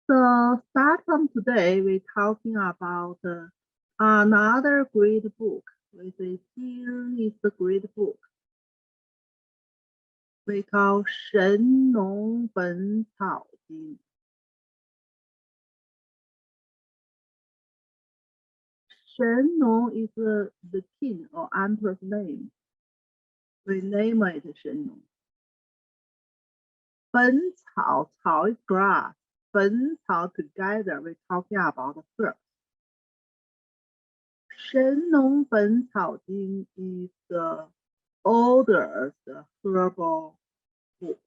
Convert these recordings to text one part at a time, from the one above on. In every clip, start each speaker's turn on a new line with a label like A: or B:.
A: So start from today, we're talking about another great book. We say Jing is a great book. We call Shen Nong本草经. Shen Nong is the king or emperor's name. We name it Shen Nong. 本草, 草 is grass. 本草 together, we're talking about the herbs. 神农本草经 is the oldest herbal book.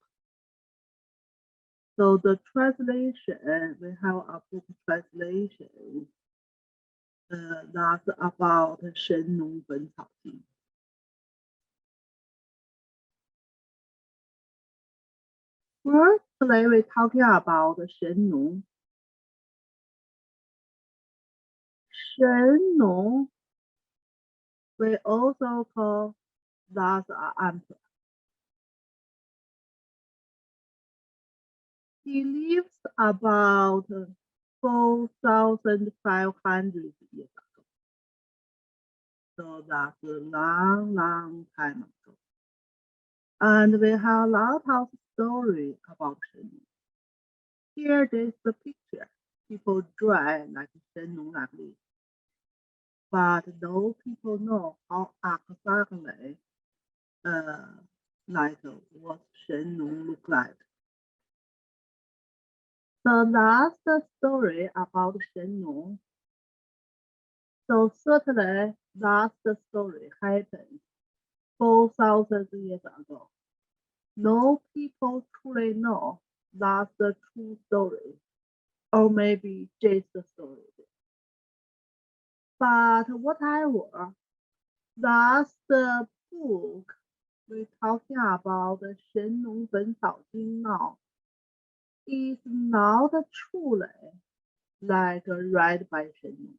A: So the translation, we have a book translation that's about 神农本草经. Firstly, we're talking about 神农. 神农 we also call that's an emperor. He lives about 4,500 years ago. So that's a long, long time ago. And we have a lot of story about Shen Nong. Here is the picture. People draw like Shen Nong like this. But no people know how exactly like what Shen Nong look like. So that's the story about Shen Nong. So certainly that's the story happened 4,000 years ago. No people truly know that's the true story, or maybe just the story. But whatever, that's the book we're talking about, the Shen Nong 本草经 now, is not truly like read by Shen Nong.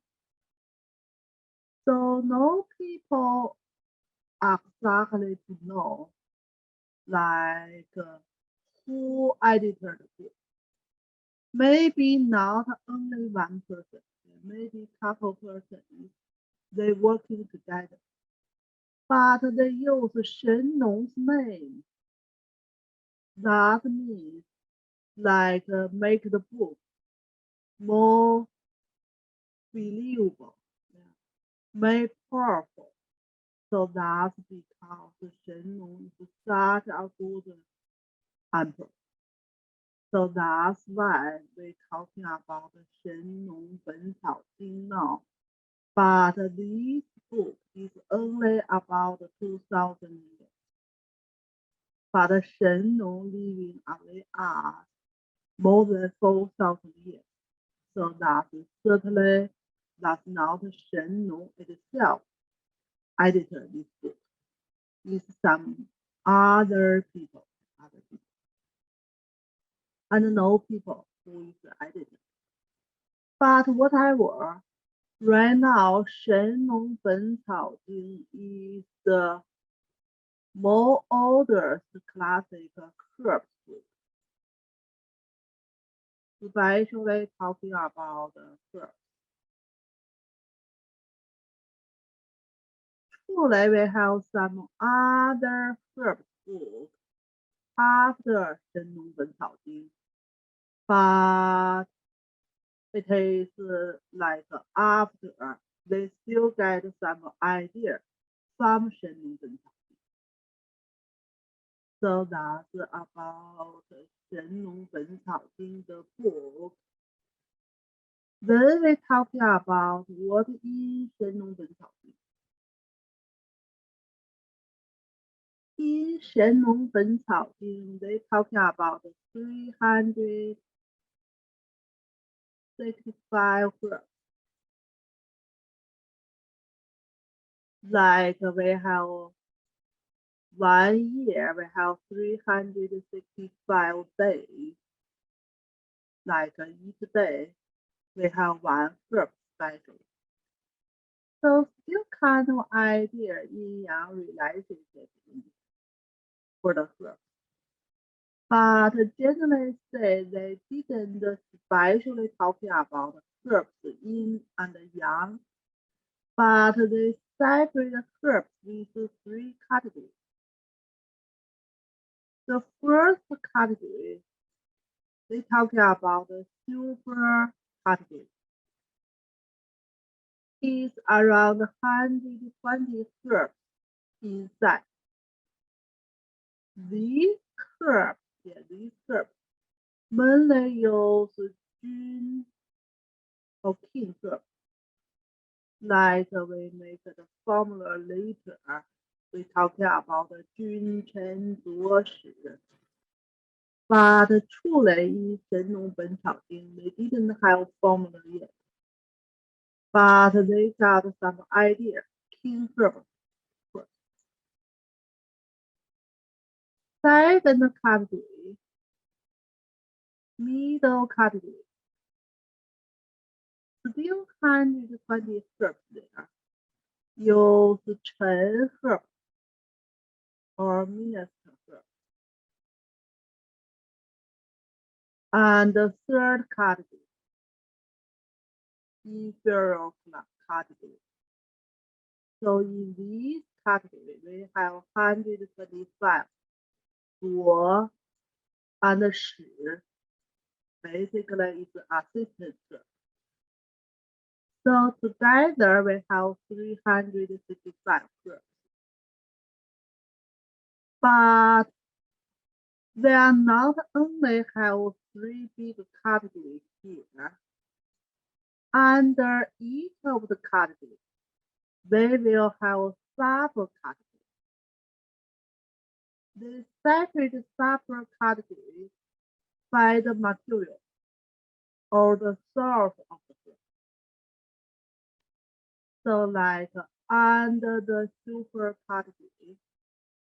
A: So no people exactly to know like who edited the book. Maybe not only one person, maybe couple persons, they working together. But they use Shen Nong's name. That means like make the book more believable, more powerful. So that's because Shen Nong is such a good emperor. So that's why we're talking about the Shen Nong 本草经 now. But this book is only about 2,000 years. But Shen Nong living away us more than 4,000 years. So that's certainly that's not Shen Nong itself edited this book. It's some other people. And no people who is edited. But whatever, right now, Shen Nong 本草经 is the more oldest classic herb book. Especially talking about herbs. Truly, we have some other herb books after Shen Nong 本草经. But it is like after they still get some idea from Shen Nong 本草经. So that's about Shen Nong 本草经 the book. Then we talking about what is Shen Nong 本草经. In Shen Nong 本草经, they talking about 365 herbs. Like we have 1 year, we have 365 days. Like each day, we have one herb special. So still kind of idea in yang relationship for the herbs. But generally say they didn't especially talking about herbs yin and yang, but they separate herbs into three categories. The first category, they talking about the super category. It's around 120 herbs inside. These herbs mainly use Jun or king herbs. Like we make the formula later, we talking about the Jun Chen Duo Shi. But truly in Shen Nong Ben草Jing, they didn't have formula yet. But they got some idea. King herb first. Second category, middle category. Still 120 herbs there. Use Chen herb or minister herb. And the third category, inferior category. So in this category, we have 125 Duo and Shi. Basically, it's assistant herb. So together we have 365 herbs. But they are not only have three big categories here. Under each of the categories, they will have subcategories. They separate subcategories by the material or the source of the herb. So like under the super category,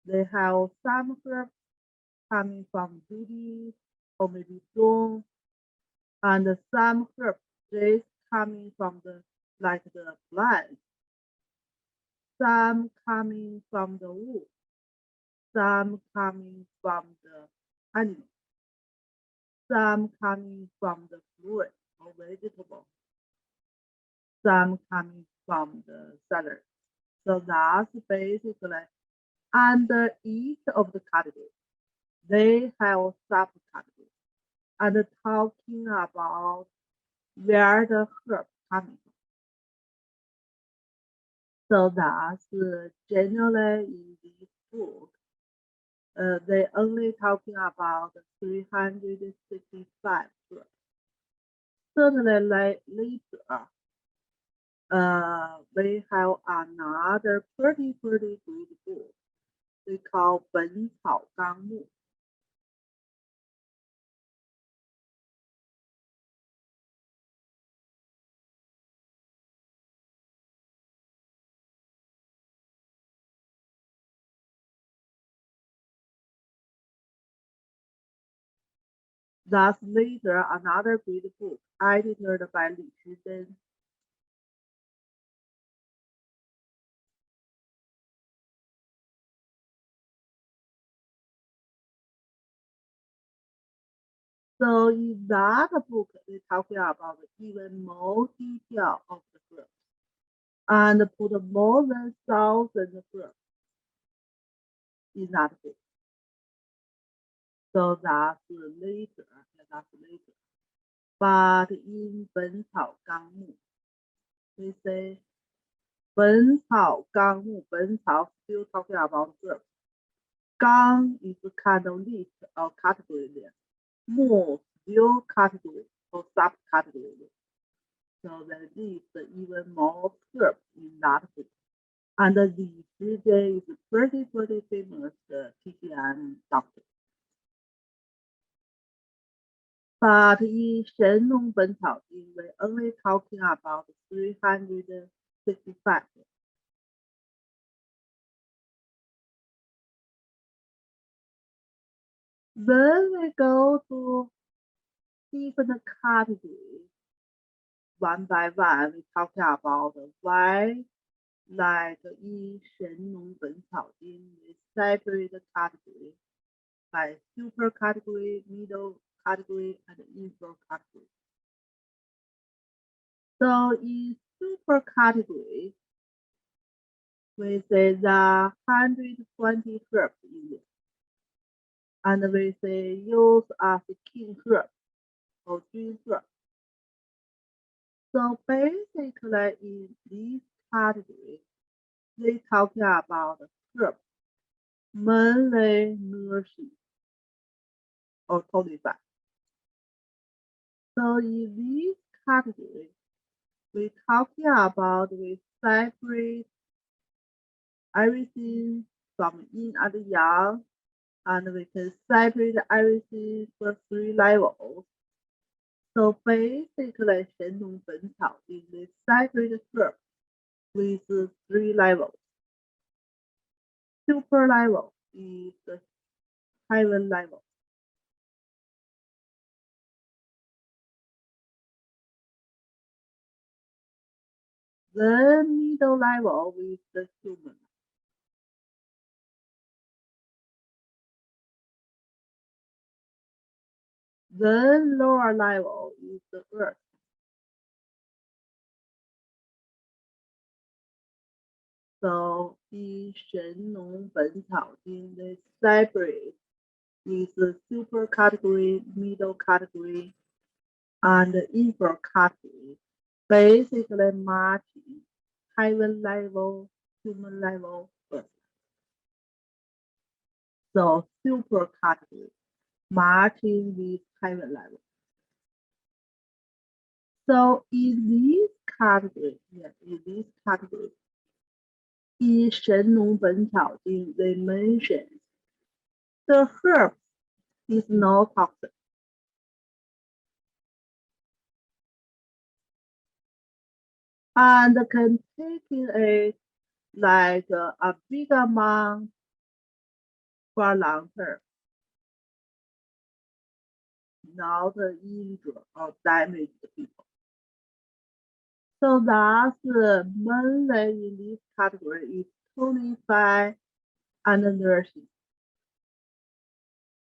A: they have some herbs coming from Buddhist or maybe Zhong, and some herbs just coming from the plants, some coming from the wood, some coming from the animal, some coming from the fruit or vegetable, some coming from the salad. So that's basically under each of the categories, they have subcategories and talking about where the herb coming from. So that's generally in this book, they only talking about 365 herbs. Certainly later, we have another pretty good book we call 本草纲目. Thus later another great book edited by Li Shizhen. So in that book, they talking about even more detail of the herbs and put more than 1,000 herbs in that book. So that's later. But in 本草纲目, we say 本草纲目, 本草 still talking about herbs. 纲 is kind of list or category there. 目 still category or subcategory. So they list even more herbs in that book. And Li Shizhen is pretty famous TCM doctor. But in Shen Nong 本草经, we're only talking about 365. Then we go to different categories. One by one, we talking about why, like in Shen Nong 本草经, we separate the category by super category, middle category, and inferior category. So in super category, we say the 120 herbs in there. And we say use as king herb or green herb. So basically in this category, they talking about herbs mainly nourishing or tonified. So in this category, we talking about we separate everything from yin and yang, and we can separate everything for 3 levels. So basically, Shen Nong Ben草is the separate herb with 3 levels. Super level is the heaven level. The middle level is the human. The lower level is the earth. So in Shen Nong Ben草Jing, they separate with the super category, middle category, and the inferior category. Basically matching heaven level, human level, earth. So super category matching with heaven level. So in this category, in Shen Nong Ben草Jing, they mention the herb is not toxic. And can take it like a big amount for long term, not injure or damage the people. So that's mainly in this category is tonify and nourishing.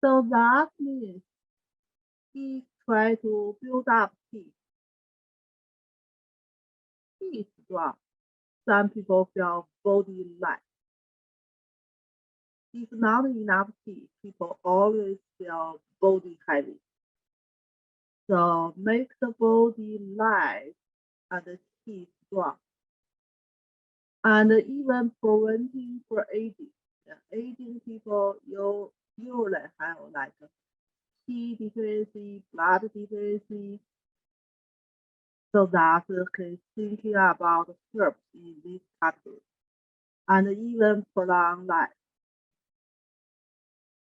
A: So that means he try to build up peace. Peace strong. Some people feel body light. If not enough peace, people always feel body heavy. So make the body light and the teeth strong. And even preventing for aging. Aging people usually have like T deficiency, blood deficiency. So that's thinking about herbs in this category. And even prolong life.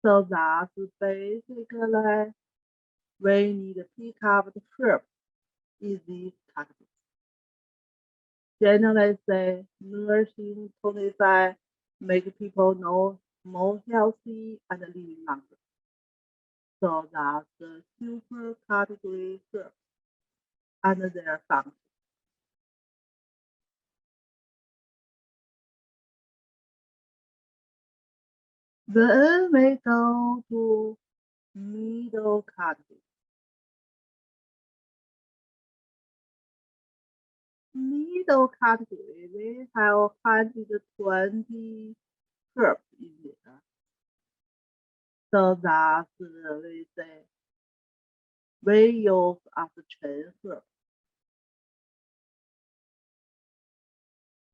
A: So that's basically we need to pick up the herbs in this category. Generally say nourishing, tonify, make people know more healthy and living longer. So that's the super category herbs and their function. Then we go to middle category. Middle category, we have 120 herbs in there. So that's we say we use as Chen herb.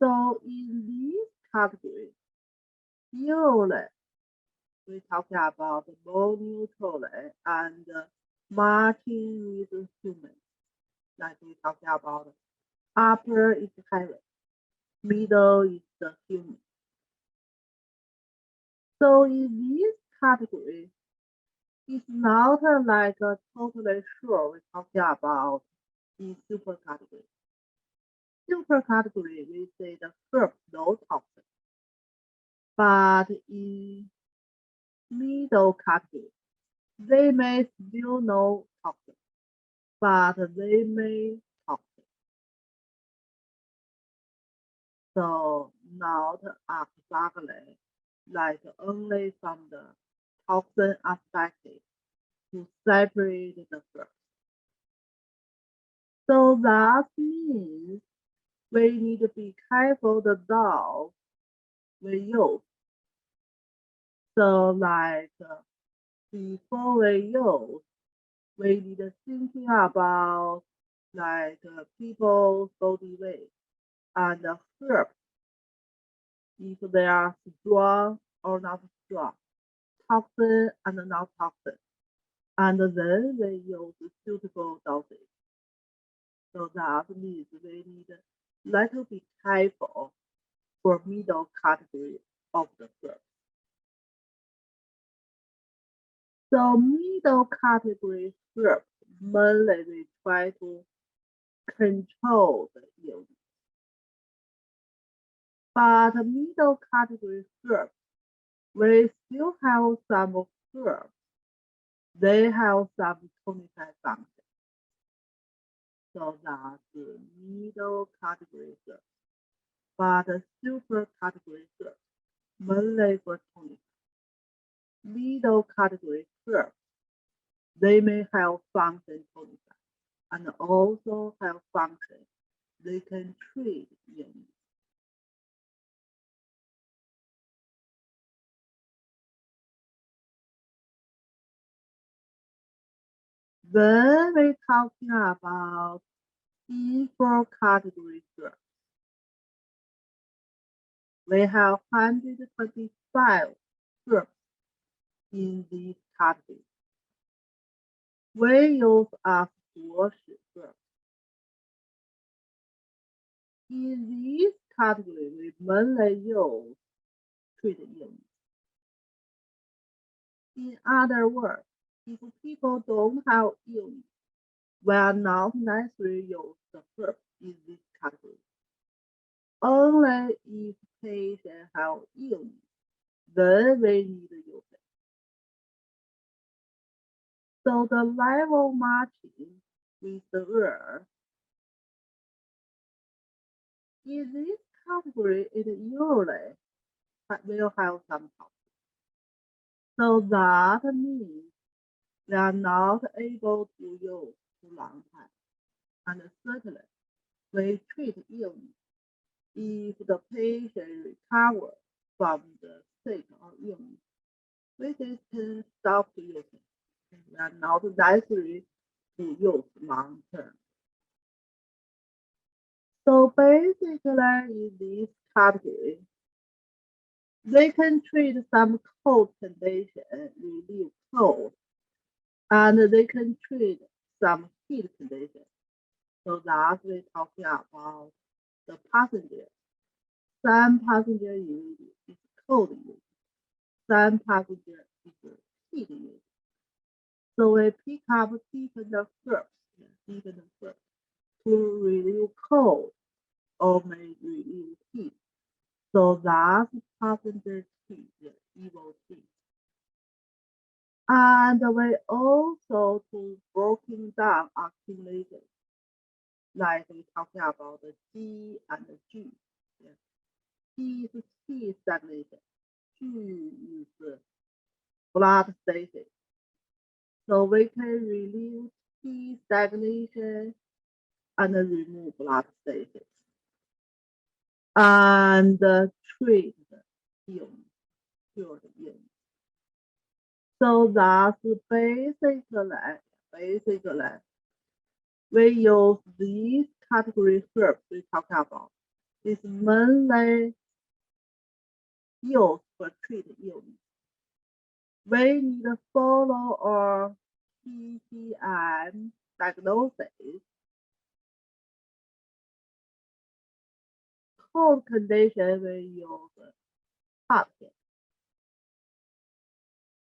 A: So in this category, usually we talk about more neutral and matching with humans. Like we talk about upper is heaven, middle is the human. So in this category, it's not like a totally sure we talking about in super category. Super category, we say the herb no toxic. But in middle category, they may still know toxic, but they may toxic. So not exactly like only from the toxin aspect to separate the first. So that means we need to be careful the dog we use. So like before we use, we need to thinking about like people's body weight and herbs, if they are strong or not strong, toxin and not toxin. And then we use suitable dosage. So that means we need a little bit careful for middle category of the herbs. So middle category herbs mainly we try to control the illness. But middle category herbs, we still have some herbs. They have some tonified function. So that's the middle category herbs. But super category herbs, mainly for tonic. Middle category herbs, they may have function tonify and also have function. They can treat illness. Then we're talking about E4 category herbs. We have 125 herbs in this category. We use as 国史 herbs. In this category, we mainly use treat illness. In other words, if people don't have illness, we are not necessarily use the herb in this category. Only if patients have illness, then we need to use it. So the level matching with the herb in this category, it usually will have some toxin. So that means we are not able to use for long time. And certainly, we treat illness if the patient recovers from the sick or illness. We can stop using. We are not necessary to use long term. So basically, in this category, they can treat some cold condition, relieve cold, and they can treat some heat condition. So that we're talking about the passenger. Some passenger use is cold use. Some passenger is heat use. So we pick up different herbs, to relieve cold or may relieve heat. So that's passenger tea, evil tea. And we also to broken down accumulation, like we talking about the G and the G. Yeah. T is T stagnation, G is blood stasis. So we can relieve T stagnation and remove blood stasis and treat the illness, cure the illness. So that's basically we use these category herbs we talk about. It's mainly used for treating illness. We need to follow our PCM diagnosis. Cold condition we use hot heat.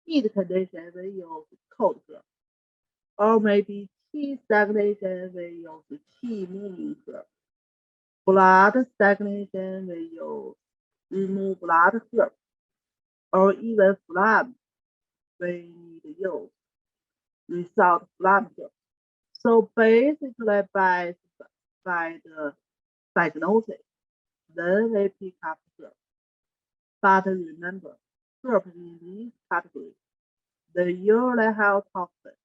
A: Heat condition we use cold herb. Or maybe T stagnation we use T moving herb. Blood stagnation we use remove blood herb. Or even phlegm we need to use result phlegm herb. So basically by the diagnosis, then we pick up herb. But remember, herb in this category, they usually have toxin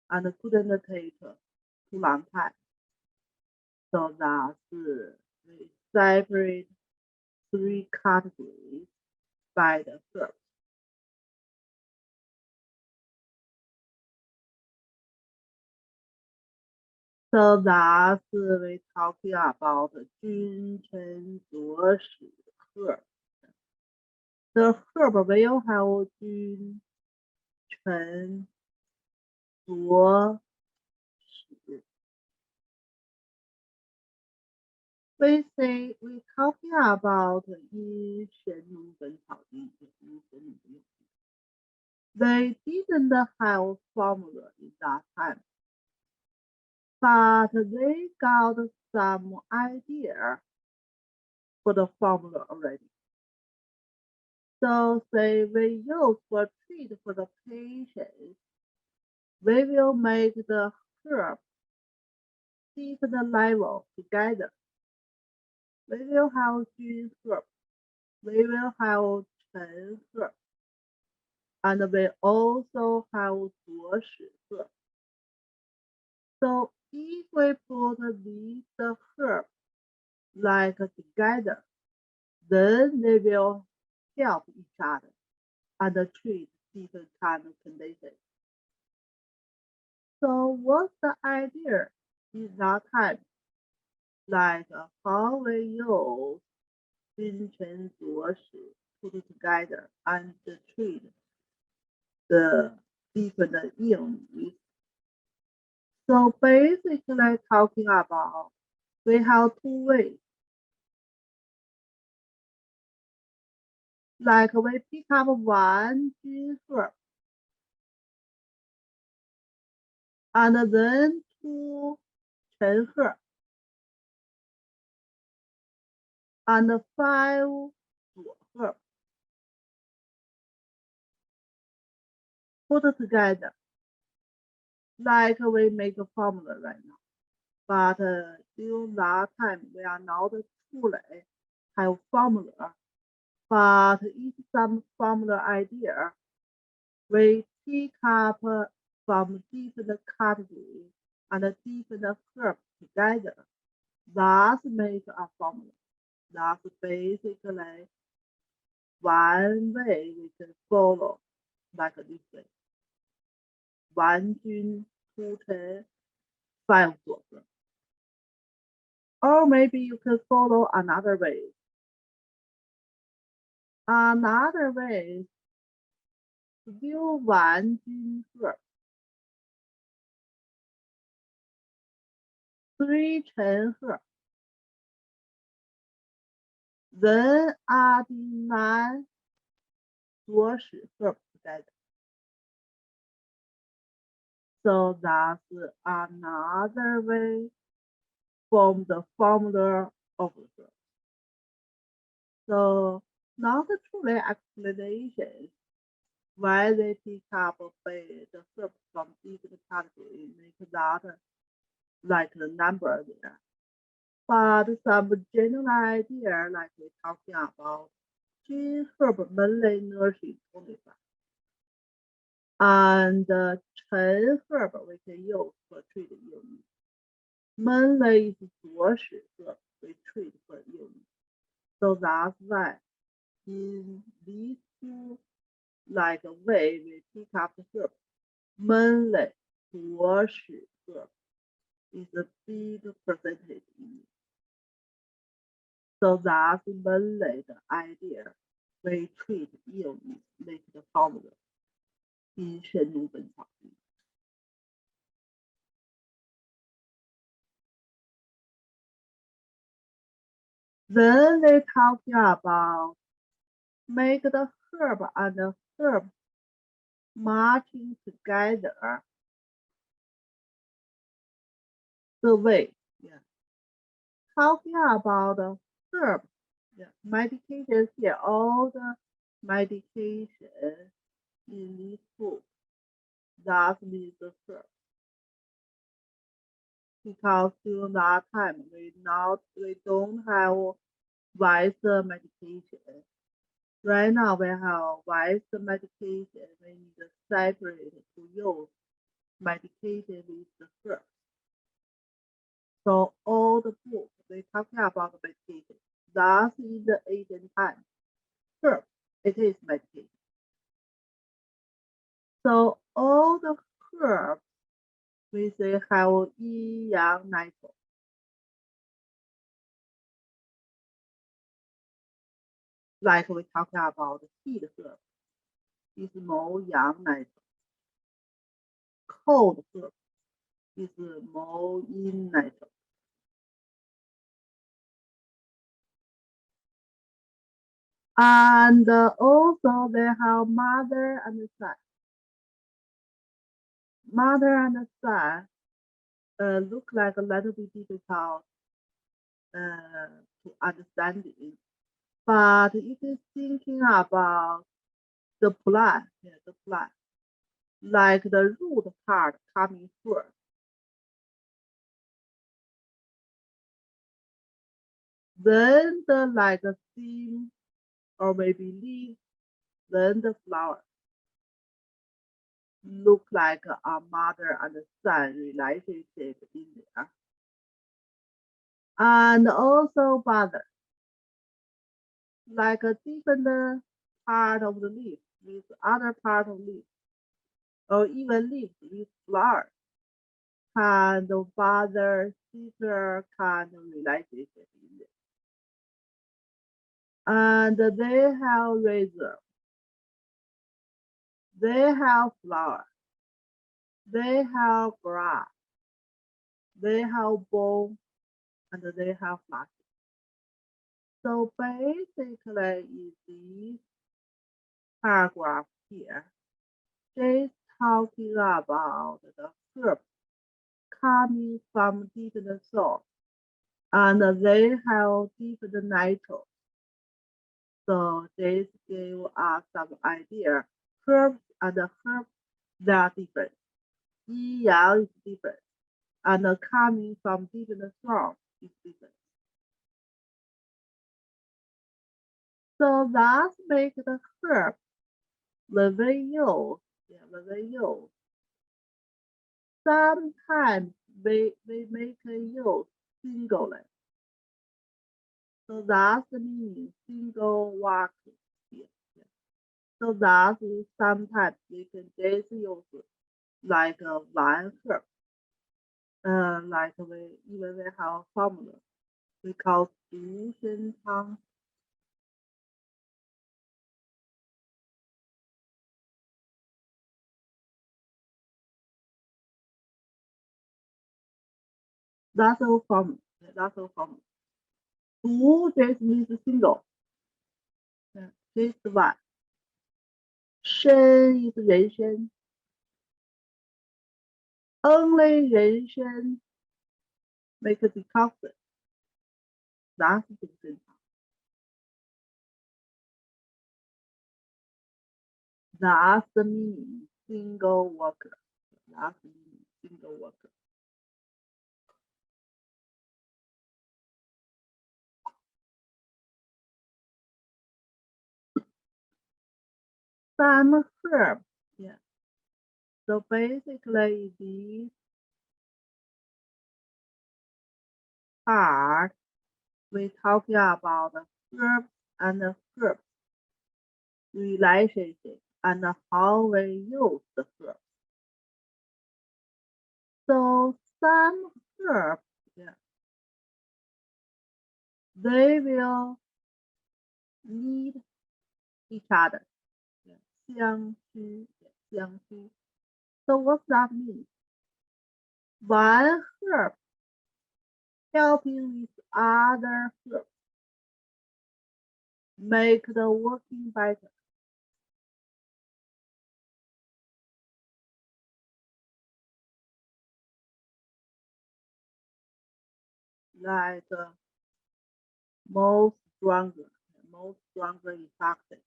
A: and couldn't take too long time. So that's we separate 3 categories by the herbs. So that's we talking about 君臣佐使 herb. The herb will have 君臣佐使. We say we talking about 因神农本草经 They didn't have formula in that time, but they got some idea for the formula already. So say we use for treat for the patient, we will make the herb different level together. We will have 君 herb, we will have 臣 herb, and we also have 佐使 herb. So if we put these herbs like together, then they will help each other and treat different kind of conditions. So what's the idea in that time? Like how we use 君臣佐使 put together and treat the different illness. So basically talking about we have 2 ways. Like we pick up 1 君 herb and then 2 臣 herb and 5 佐 herb put together. Like we make a formula right now. But during that time we are not truly have formula. But it's some formula idea. We pick up from different categories and different herbs together. That make a formula. That's basically one way we can follow, like this way. 1君2臣5佐 herb. Or maybe you can follow another way. Another way is still 1君 herb, 3 臣 herb, then adding 9 佐使 herb together. So that's another way from the formula of the herb. So not truly explanation why they pick up the herb from different categories, make that like the number there. But some general idea like we're talking about 君 herb 门类 nursing only. And 臣 herb we can use for treat illness. 门类 is 佐使 herb we treat for illness. So that's why in these 2 like way we pick up the herb, 门类 佐使 herb is a big percentage in it. So that's 门类 the idea. We treat illness, make the formula in 神农本草经. Then they talking about make the herb and the herb matching together. The way, yeah. Talking about the herb, yeah. Medication here, all the medication in this book. That means the herb. Because during that time we don't have Western medication. Right now we have Western medication. We need to separate to use medication with the herb. So all the books they talking about meditation. Thus, in the ancient time, sure, it is meditation. So all the herbs we say have yin yang natural. Like we talked about heat herb is more yang natural. Cold herb is more yin natural. And also they have mother and son. Mother and son look like a little bit difficult to understand it. But if you're thinking about the plant, the plant, like the root part coming first, then the like the stem or maybe leaf, then the flower. Look like a mother and son relationship in there. And also father, like a different part of the leaf with other part of leaf, or even leaves with flower. Kind of father sister kind of relationship in there. And they have razor, they have flower, they have grass, they have bone, and they have flesh. So basically, in this paragraph here, she's talking about the herbs coming from different sources, and they have different nitrates. So this gave us some idea. Herbs and herbs, they are different. Yin yang is different, and coming from different sources is different. So that makes the herb when we use, sometimes we make use singly. So that's the meaning single work here. So that sometimes we can just use like one herb. Like we even we have a formula we call 独参汤. That's our formula. That's our formula. 独 just means single. Just one. Shen is 人参. Only 人参 make a decoction. That's 独参汤. That's the meaning single worker. That's the meaning single worker. Some herbs, yeah. So basically, these part we talking about herbs and herbs relationship and how we use the herbs. So some herbs, yeah, they will need each other. Yeah. 相需, yeah, 相需. So what that mean? One herb helping with other herbs make the working better. Like more stronger effective.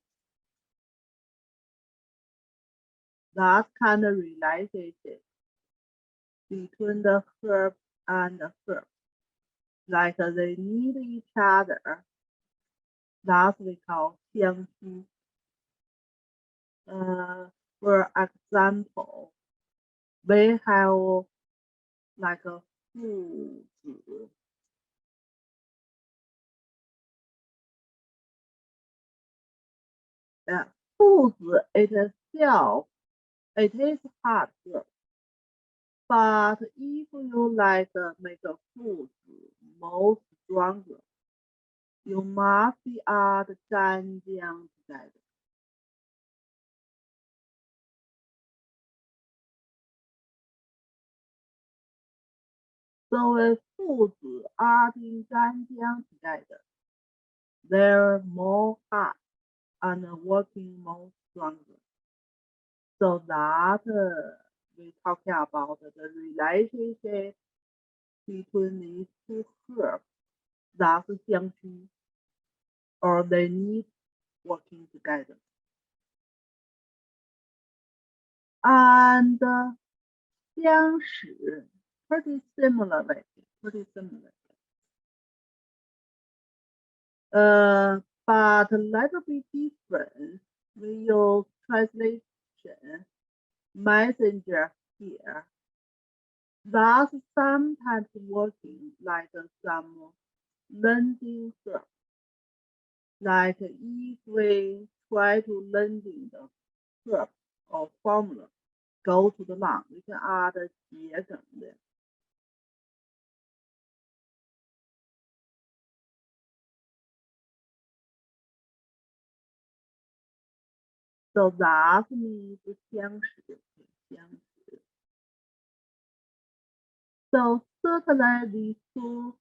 A: That kind of relationship between the herb and the herb, like they need each other. That we call 相需. For example, we have like 父子。父子 itself, it is hard work. But if you like make food more stronger, you must add 干姜之类的。作为父子阿丁干姜之类的 they're more hard and working more stronger. So that we talking about the relationship between these two herbs. That's 相居 or they need working together. And 相识 pretty similarly. But a little bit different. We use translation messenger here. That's sometimes working like some lending herb. Like if we try to lending the herb or formula, go to the long, we can add 桔梗的。So that means 相识。So certainly these two,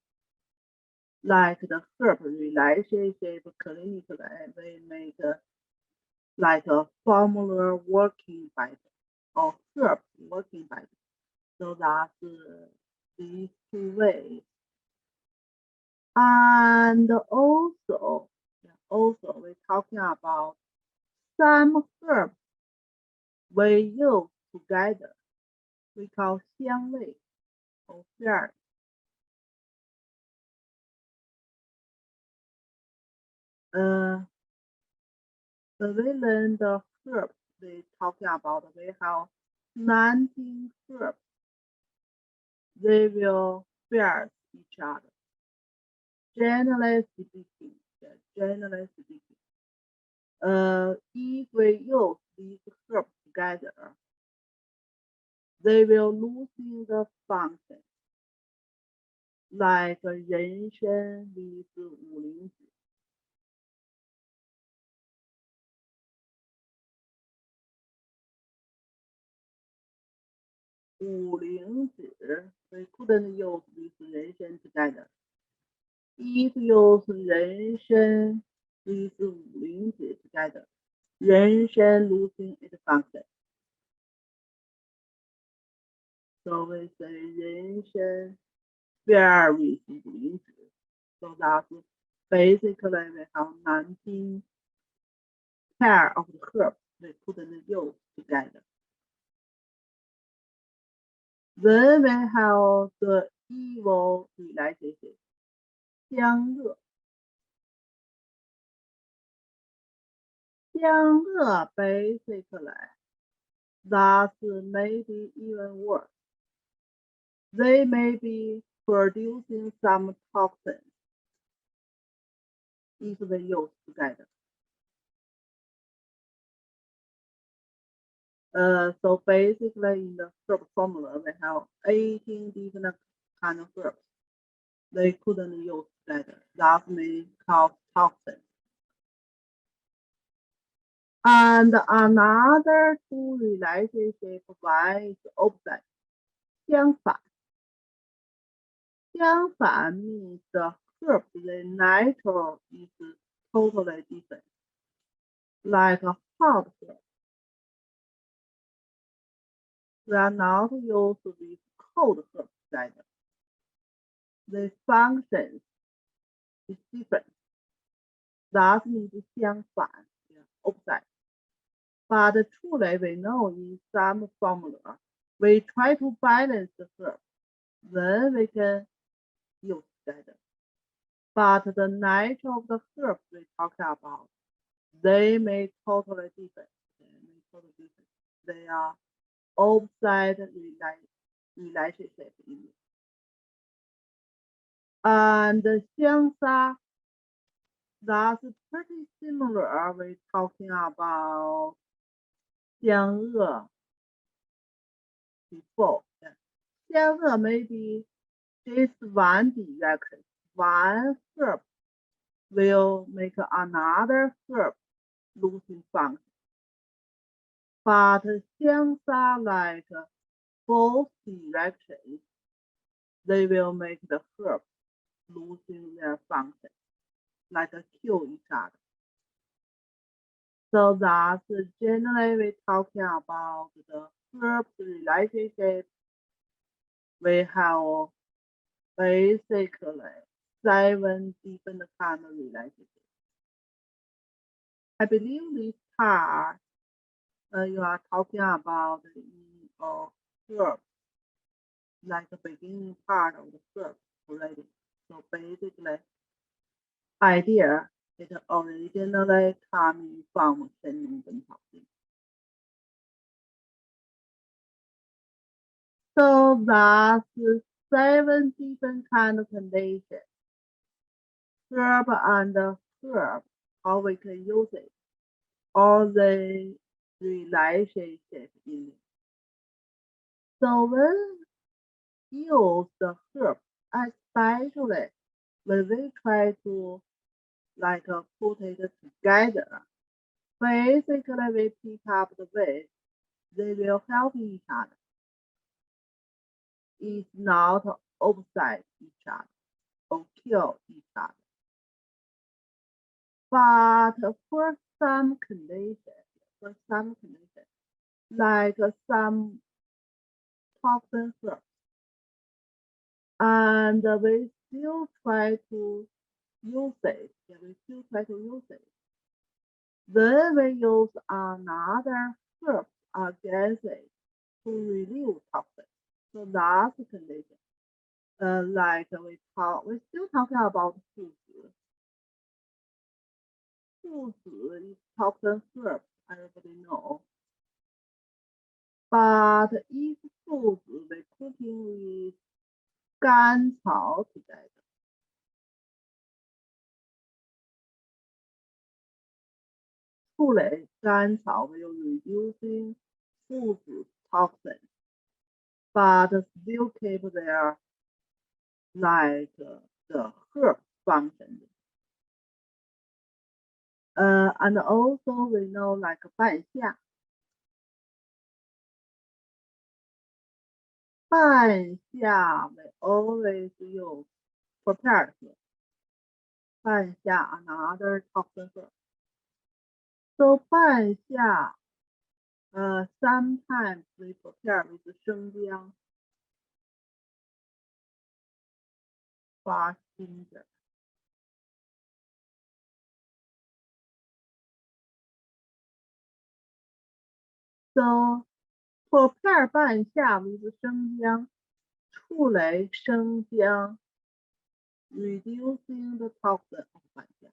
A: like the herb relationship clinically, we make like a formula working better or herb working better. So that's these two ways. And also we're talking about some herbs we use together. We call 香味 or 馅儿。The we learn the herbs we talking about, we have 19 herbs. They will bear each other. Generally speaking, if we use these herbs together, they will losing the function. Like 人参 with 五灵子。五灵子 we couldn't use with 人参 together. If use 人参 with 五灵子 together, 人参 losing its function. So we say 人参 bear with 五灵子. So that's basically we have 19 pair of the herbs we couldn't use together. Then we have the evil relationship. 相恶 basically that's maybe even worse. They may be producing some toxins if they use together. So basically in the herb formula we have 18 different kind of herbs. They couldn't use together. That may cause toxins. And another two relationship, one is opposite. 相反 means the herb, the nature is totally different. Like a hot herb. We are not used with cold herbs together. The function is different. That means 相反 opposite. But truly we know in some formula, we try to balance the herb, then we can use together. But the nature of the herbs we talk about, they may totally different. They are opposite relationship. And 香砂 that's pretty similar. We're talking about 香恶 before. 香恶 maybe just one direction. One herb will make another herb losing function. But 香砂 like both directions, they will make the herb losing their function, like kill each other. So that's generally we're talking about the herbs relationship. We have basically 7 different kind of relationships. I believe this part you are talking about herbs, like the beginning part of the herbs already. So basically, idea it originally coming from Shen Nong本草经. So that's 7 different kind of conditions. Herb and herb, how we can use it, or the relationship in it. So when use the herb, especially when we try to like put it together, basically we pick up the way they will help each other. It's not opposite each other or kill each other. But for some conditions, like some toxin herbs, and we still try to use it. Then we use another herb against it to reduce toxins. So that's the condition. Like we're still talking about 附子. 附子 is toxin herb, everybody know. But if 附子we cooking with 甘草 together, Fully, 甘草 will reducing 附子 toxins, but still keep their like the herb function. And also we know like 半夏. 半夏 we always use prepared herb. 半夏 another toxin herb. So 半夏 sometimes we prepare with 生姜 or ginger. So prepare 半夏 with 生姜, 处理生姜 reducing the toxin of 半夏.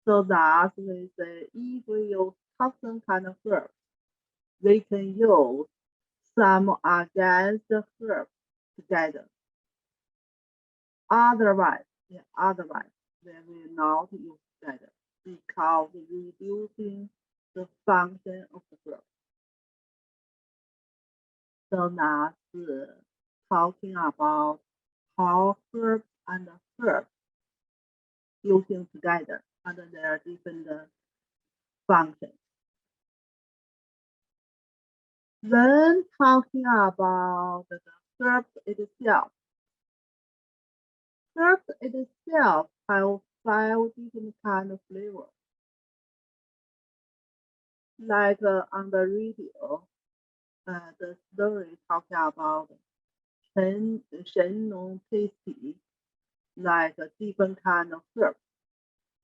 A: So that's we say if we use toxin kind of herbs, we can use some against the herbs together. Otherwise, we will not use together because reducing the function of the herb. So that's talking about how herbs and herbs using together under their different functions. Then talking about the herbs itself. Herbs itself have 5 different kind of flavors. Like on the radio, the story talking about Shen Nong tasty, like a different kind of herbs.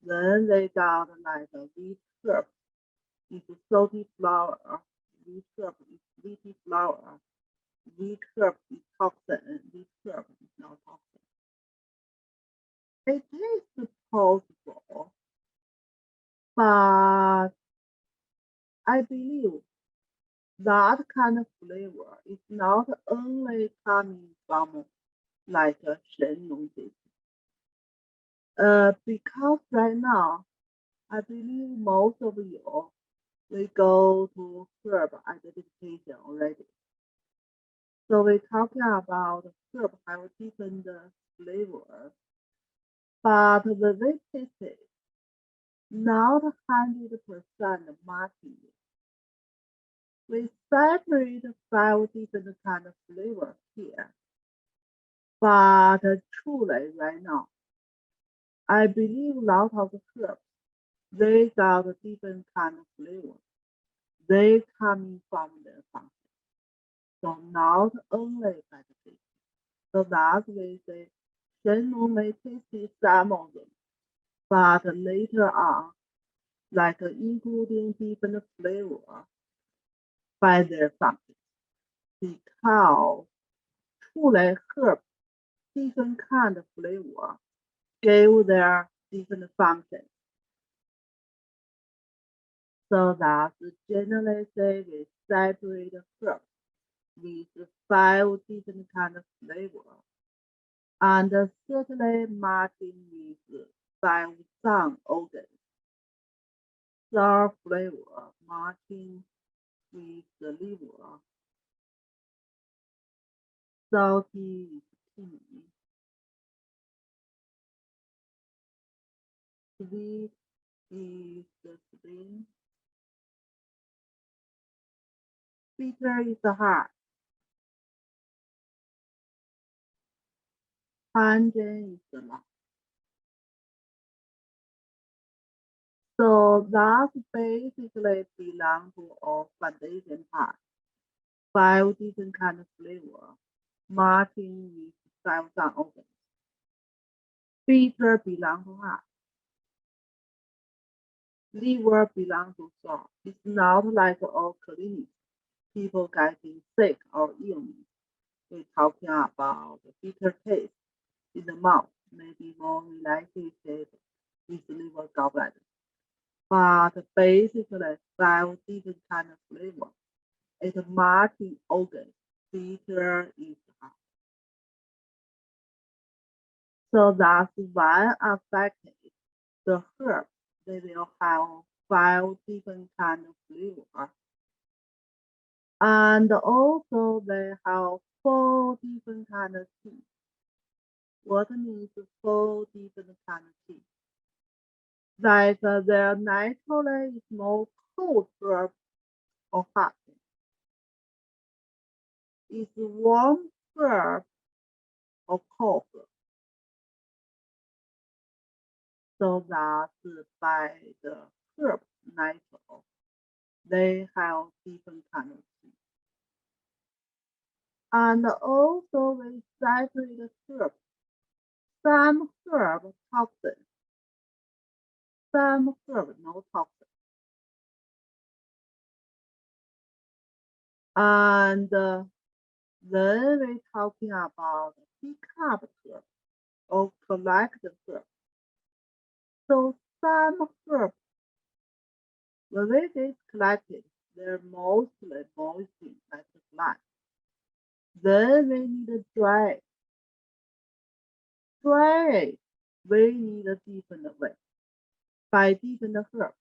A: Then they got like a wheat herb, it's salty flour, wheat herb is sweety flour, wheat herb is toxin, wheat herb is not toxin. It is possible, but I believe that kind of flavor is not only coming from like a Shen Nong tasty. Because right now, I believe most of you we go to herb identification already. So we're talking about herb have different flavors, but the we taste it, not 100% matching. We separate 5 different kind of flavors here, but truly right now, I believe a lot of the herbs they got a different kind of flavor. They coming from their function, so not only by the taste. So that's we say Shen Nong may taste some of them, but later on, like including different flavor by their function, because 出来 herb different kind of flavor give their different functions. So that generally say we separate herbs with 5 different kind of flavor, and certainly matching with 5 organs. Sour flavor matching with the liver, salty with kidney, sweet is the spleen, bitter is the heart, pungent is the lung. So that basically belong to our foundation part. 5 different kind of flavor, matching with 5 organs. Bitter belong to heart. Liver belong to soul. It's not like our clinic. People getting sick or illness. We're talking about the bitter taste in the mouth, maybe more related with liver gallbladder. But basically, 5 different kind of flavor. It's matching organs. Bitter is heart. So that's one affected. The herbs, they will have 5 different kind of flavor. And also they have 4 different kind of tea. What means 4 different kind of tea? Like their naturally is more cold herb or hot. It's warm herb or cold herb. So that by the herb natural, they have different kind of tea. And also we separate herbs. Some herb toxin, some herb no toxin. And then we're talking about pick up herb or collect herb. So some herbs, when they get collected, they're mostly moistened like the fly. Then we need to dry it. Dry it, we need a different way. By different herbs,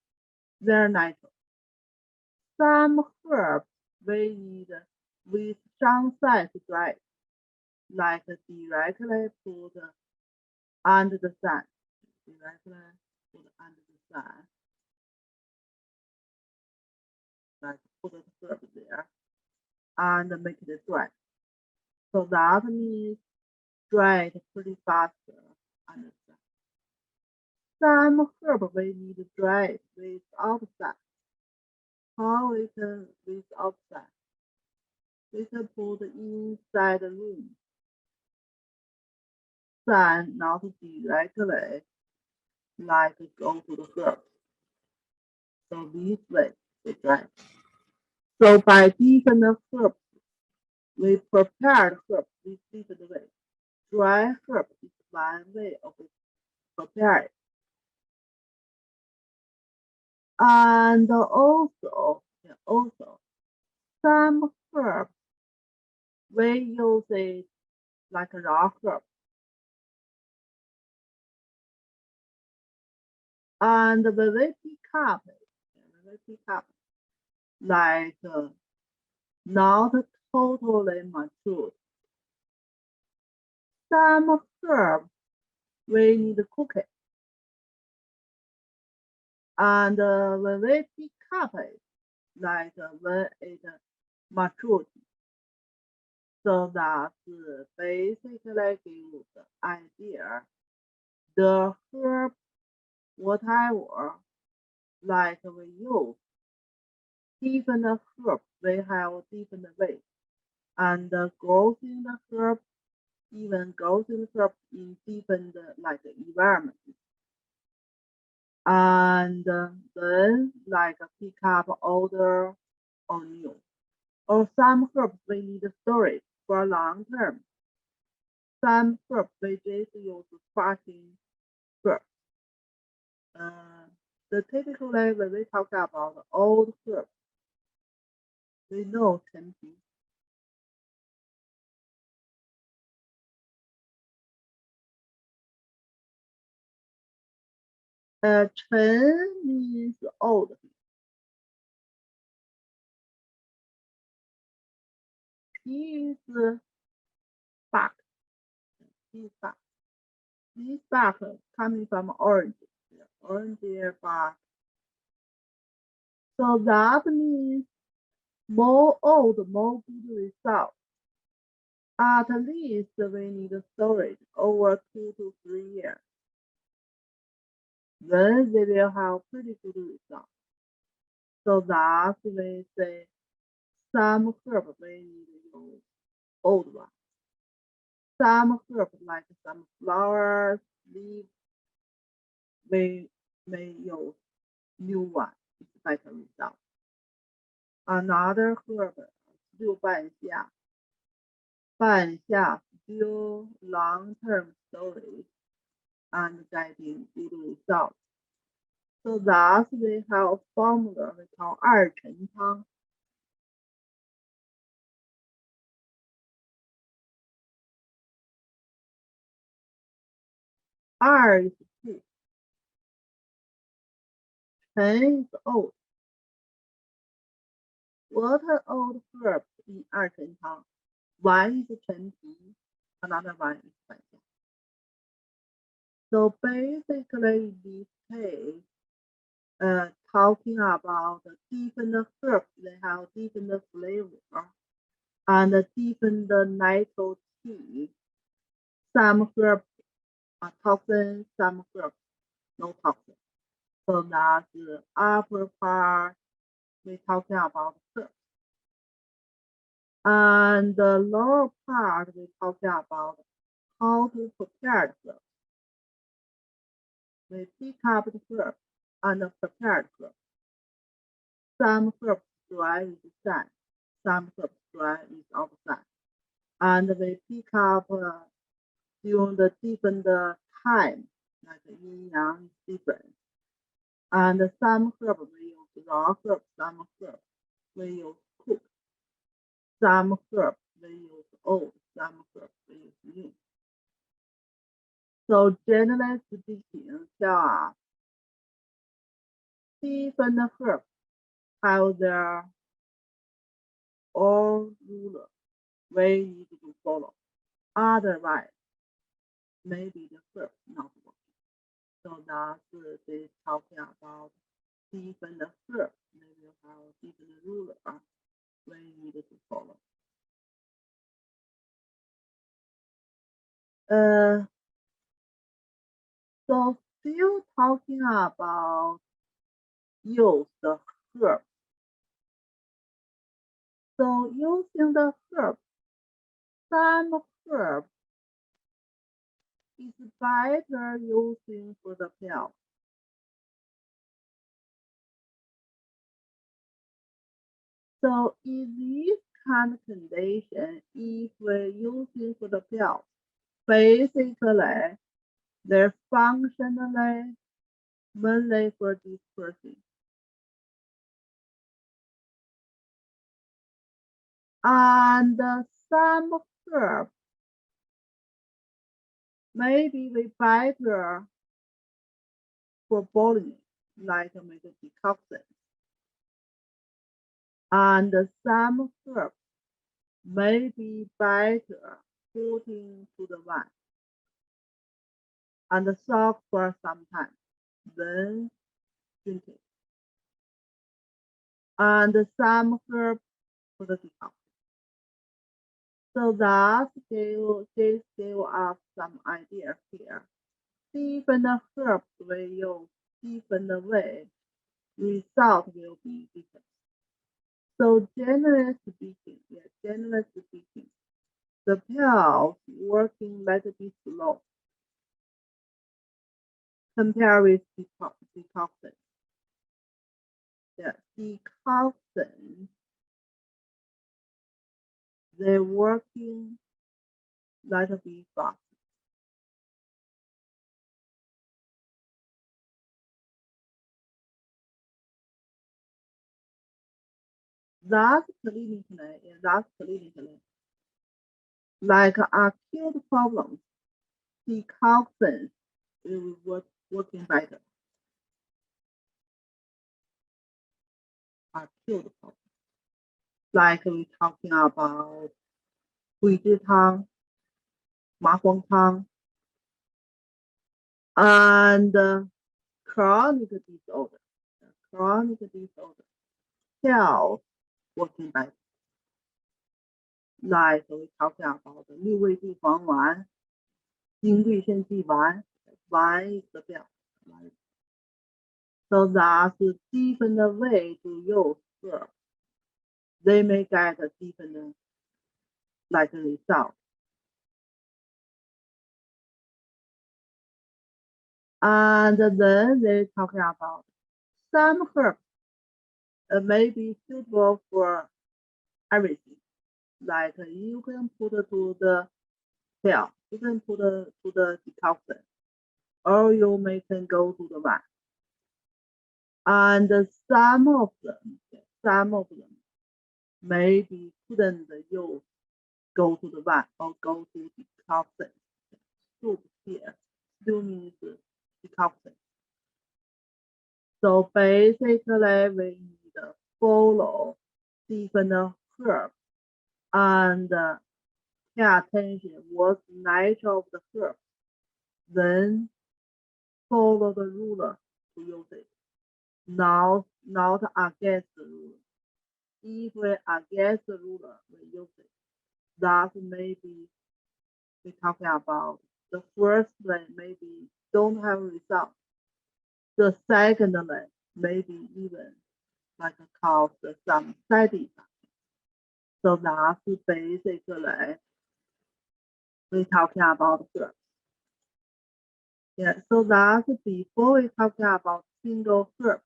A: they're natural. Some herbs we need with sunshine to dry it, like directly put under the sun. Directly put under the sun, like put the herb there and make it dry. So that means dry it pretty faster under the sun. Some herb we need to dry it without sun. How we can without sun? We can put inside the room. Sun not directly like go to the herb. So this way we dry. So by different herbs, we prepare herbs with different ways. Dry herb is one way of prepare it. And also some herbs we use it like a raw herb. And when we pick up, like not totally mature. Some herbs we need to cook it. And when we pick up it, like when it matures. So that's basically give you the idea. The herb, whatever, like we use, different herbs, we have different ways. And growth in the herb, even growth in the herb in different like environments. And then like pick up older or new. Or some herbs we need storage for long term. Some herbs we just use sparkling herbs. The typically when we talk about old herbs, we know 陈皮. Chen means old. Pi is bark. Pi is bark. This bark coming from orange. Orange bark. So that means more old, more good result. At least we need storage over 2 to 3 years. Then they will have pretty good result. So that's we say some herb we need to use old one. Some herb like some flowers, leaves, we may use new one. It's better result. Another herb, 六半夏. 半夏 still long-term storage and getting good results. So thus we have a formula we call 二陈汤. 二 is 2. 陈 is old. What are old herbs in 二陈汤? One is 陈皮, another one is 半夏. So basically this case, talking about different herbs, they have different flavor and different natural tea. Some herbs are toxin, some herbs no toxin. So that's the upper part we're talking about herbs. And the lower part we're talking about how to prepare the herbs. We pick up the herbs and prepare the herbs. Some herbs dry with sun, some herbs dry without sun. And we pick up during the different time, like yin yang is different. And some herbs we use raw herbs, some herbs we use cooked. Some herbs we use old, some herbs we use new. So generally speaking, different herbs have their own rule we need to follow. Otherwise, maybe the herb not working. So that's they talking about different herbs. They will have different rule we need to follow. So still talking about use the herb. So using the herb, some herb is better using for the pill. So in this kind of condition, if we're using for the pill, basically they're functionally mainly for this person. And some herb maybe we better for boiling, like make a decoction. And some herbs may be better put into the wine and soak for some time, then drink it. And some herbs for the decoction. So that this gave us some ideas here. Different herbs will use different way. Result will be different. So generally speaking, the pills working a little bit slow compared with decoction. The decoction, they're working a little bit fast. That's clinically, like acute problems, decoction will working better. Acute problems, like we talking about 桂枝汤、麻黄汤 and chronic disorder. Chronic disorder, pills working better. Like we talking about 六味地黄丸、金匮肾气丸 is the pill. So that's different way to use herbs. They may get a different like result. And then they talking about some herbs may be suitable for everything. Like you can put to the pill, you can put to the decoction, or you may can go to the wine. And some of them maybe couldn't use go to the wine or go to decoction. Soup here still means decoction. So basically we need to follow different herbs and pay attention what's the nature of the herb, then follow the rule to use it. Not against the rule. If we against the rule, we use it. That maybe we talking about the first one maybe don't have result. The second one maybe even like cause some side effects. So that's basically we talking about herbs. Yeah, so that's before we talking about single herb.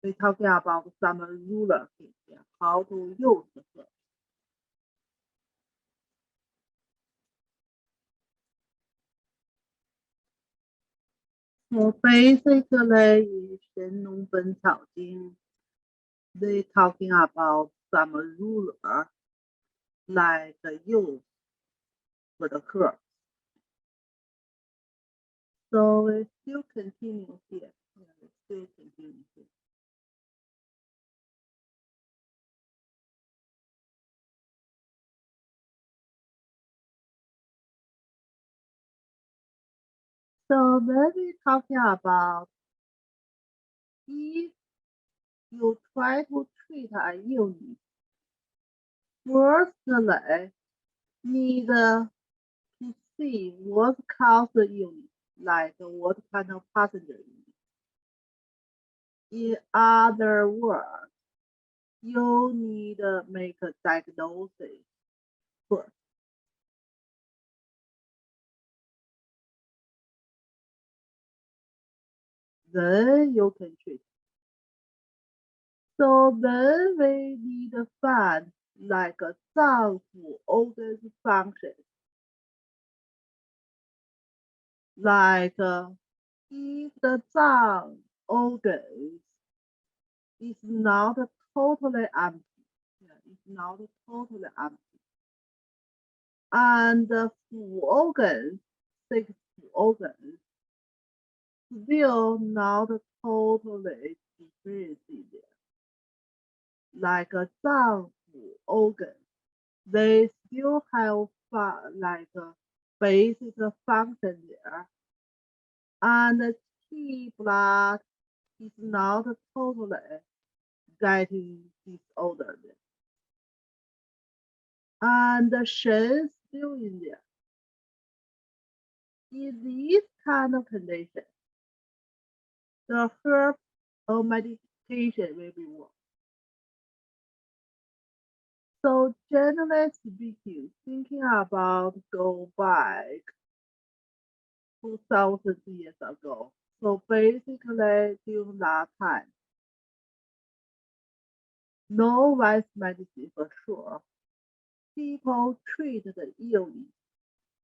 A: We talking about some ruler here, how to use the herb. So basically in 神农本草经 they talking about some ruler like use for the herb. So we still continue here. Yeah, we still continue here. So then we talking about if you try to treat a illness, firstly need to see what caused the illness, like what kind of passenger illness. In other words, you need to make a diagnosis first. Then you can treat. So then we need to find like a 脏腑 organs function. Like if the 脏 organs is not totally empty, it's not totally empty. And the 腑 organs, 6 腑 organs, still not totally differentiated. Like a 脏腑 organ, they still have like a basic function there. And the T blood is not totally getting disordered. And the Shen still in there. In this kind of condition, the herb or medication will be worked. So generally speaking, thinking about go back 2000 years ago. So basically during that time, no West medicine for sure. People treat the illness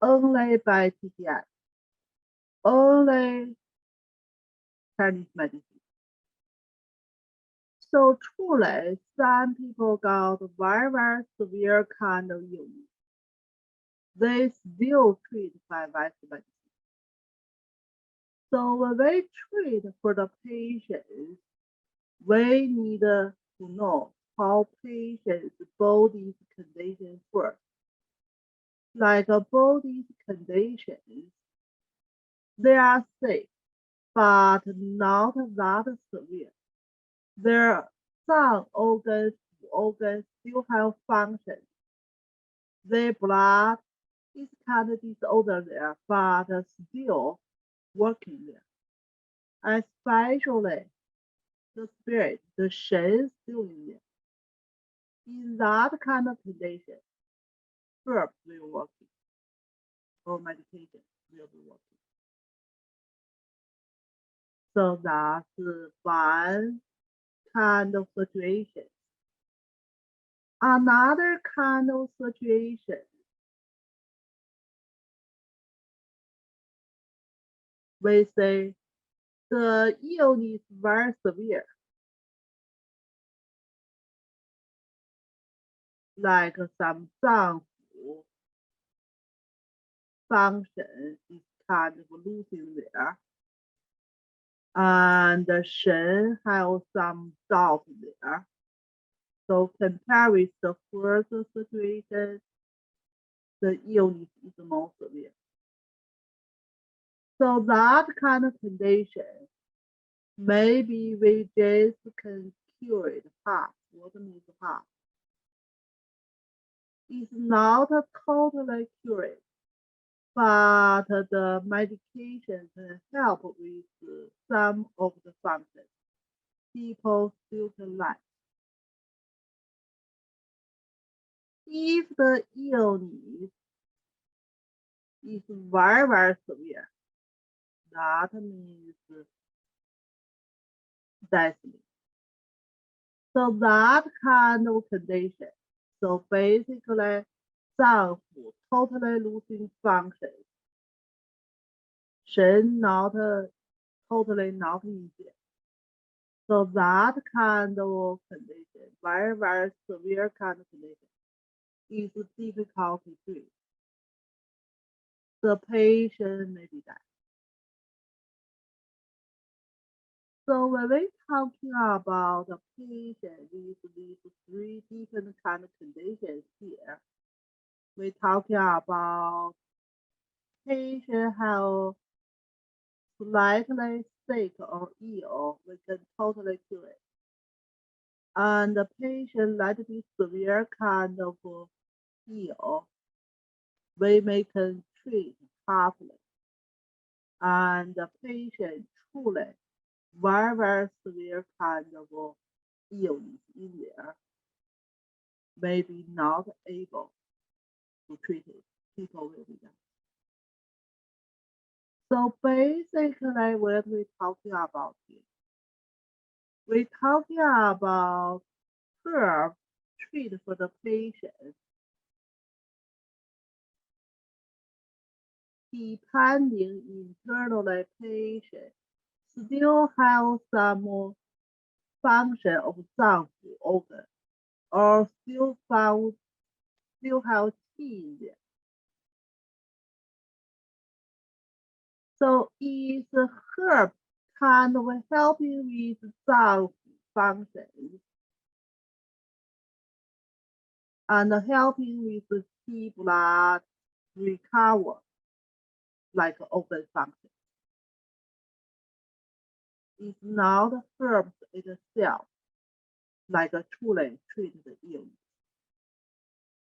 A: only by TTI, only Chinese medicine. So truly, some people got very severe kind of illness. They still treat by West medicine. So when we treat for the patients, we need to know how patient's body's condition first. Like a body's conditions, they are sick, but not that severe. Their some organs still have function. Their blood is kind of disordered there, but still working there. Especially the spirit, the Shen still in there. In that kind of condition, herbs will work or medication will be working. So that's one kind of situation. Another kind of situation, we say the illness is very severe, like some 脏腑 function is kind of losing there. And the Shen has some doubt there. So compare with the first situation, the illness is more severe. So that kind of condition, maybe we just can cure it half. What means half? It's not totally cured, but the medication can help with some of the functions. People still can live. If the illness is very severe, that means deathly. So that kind of condition, so basically, 脏腑 totally losing function, Shen not totally not in there. So that kind of condition, very severe kind of condition, is difficult to treat. The patient may be dead. So when we're talking about the patient with these three different kind of conditions here, we're talking about patient have slightly sick or ill, we can totally cure it. And the patient might be severe kind of ill, we may can treat halfly. And the patient truly very severe kind of illness in there, maybe not able to treat it, people will be dead. So basically what we're talking about here, we're talking about herb treat for the patient depending internally patient still have some function of 脏腑 organ or still have qi in there. So is herb kind of helping with some functions and helping with keep blood recover like organ function. It's not herbs itself like a truly treated illness.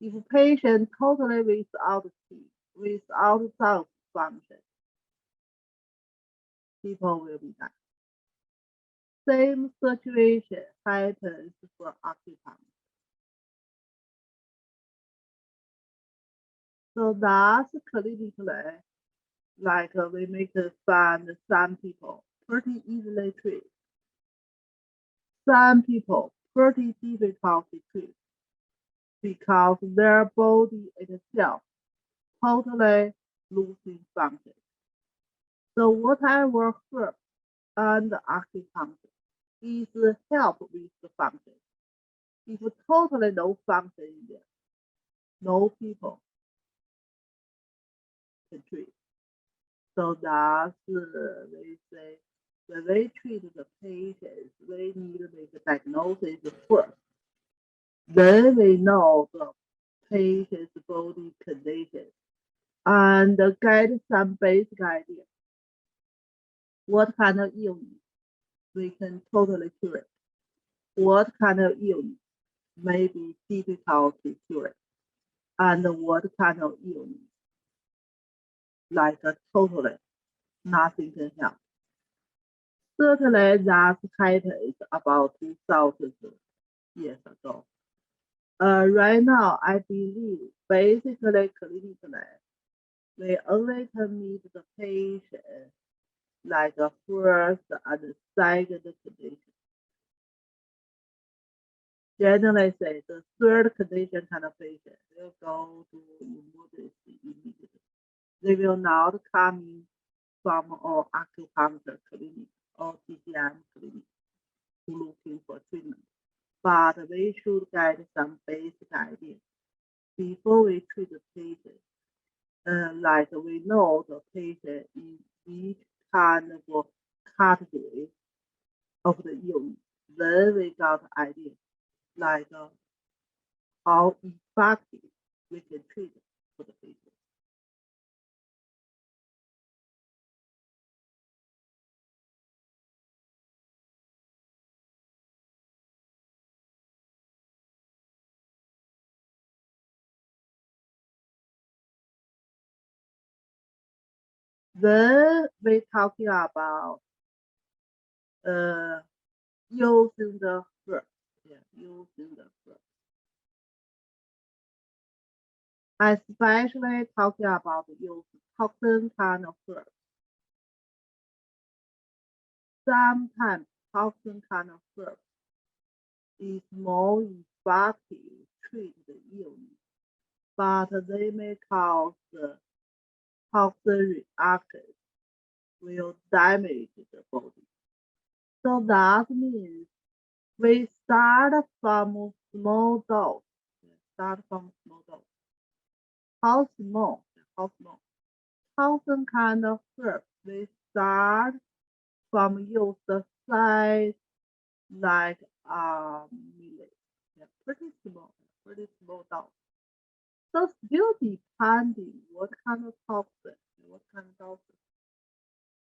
A: If patient totally without teeth, without some function, people will be dying. Same situation happens for acupuncture. So that's clinically, like we make find some people pretty easily treat, some people pretty difficult to treat because their body itself totally losing function. So whatever herb and acupuncture is help with the function. If totally no function in there, no people can treat. So that's they say when they treat the patients, they need to make a diagnosis first. Then we know the patient's body condition and get some basic idea. What kind of illness we can totally cure it? What kind of illness may be difficult to cure? And what kind of illness like totally nothing can help? Certainly that happened about 2000 years ago. Right now, I believe basically clinically, we only can meet the patient like a first and second condition. Generally say the third condition kind of patient will go to emergency immediately. They will not come in from our acupuncture clinic or TCM clinic looking for treatment. But we should get some basic idea before we treat the patient. Like we know the patient in each kind of category of the illness. Then we got idea like how effective we can treat for the patient. Then we talking about uh using the herbs. Yeah, using the herbs. Especially talking about use toxin kind of herbs. Sometimes toxin kind of herbs is more effective treat the illness, but they may cause toxin reactions will damage the body. So that means we start from small dose. Start from small dose. How small? How small? Thousand kind of herbs. We start from use the size like millet. Yeah, pretty small dose. So still depending what kind of toxin, what kind of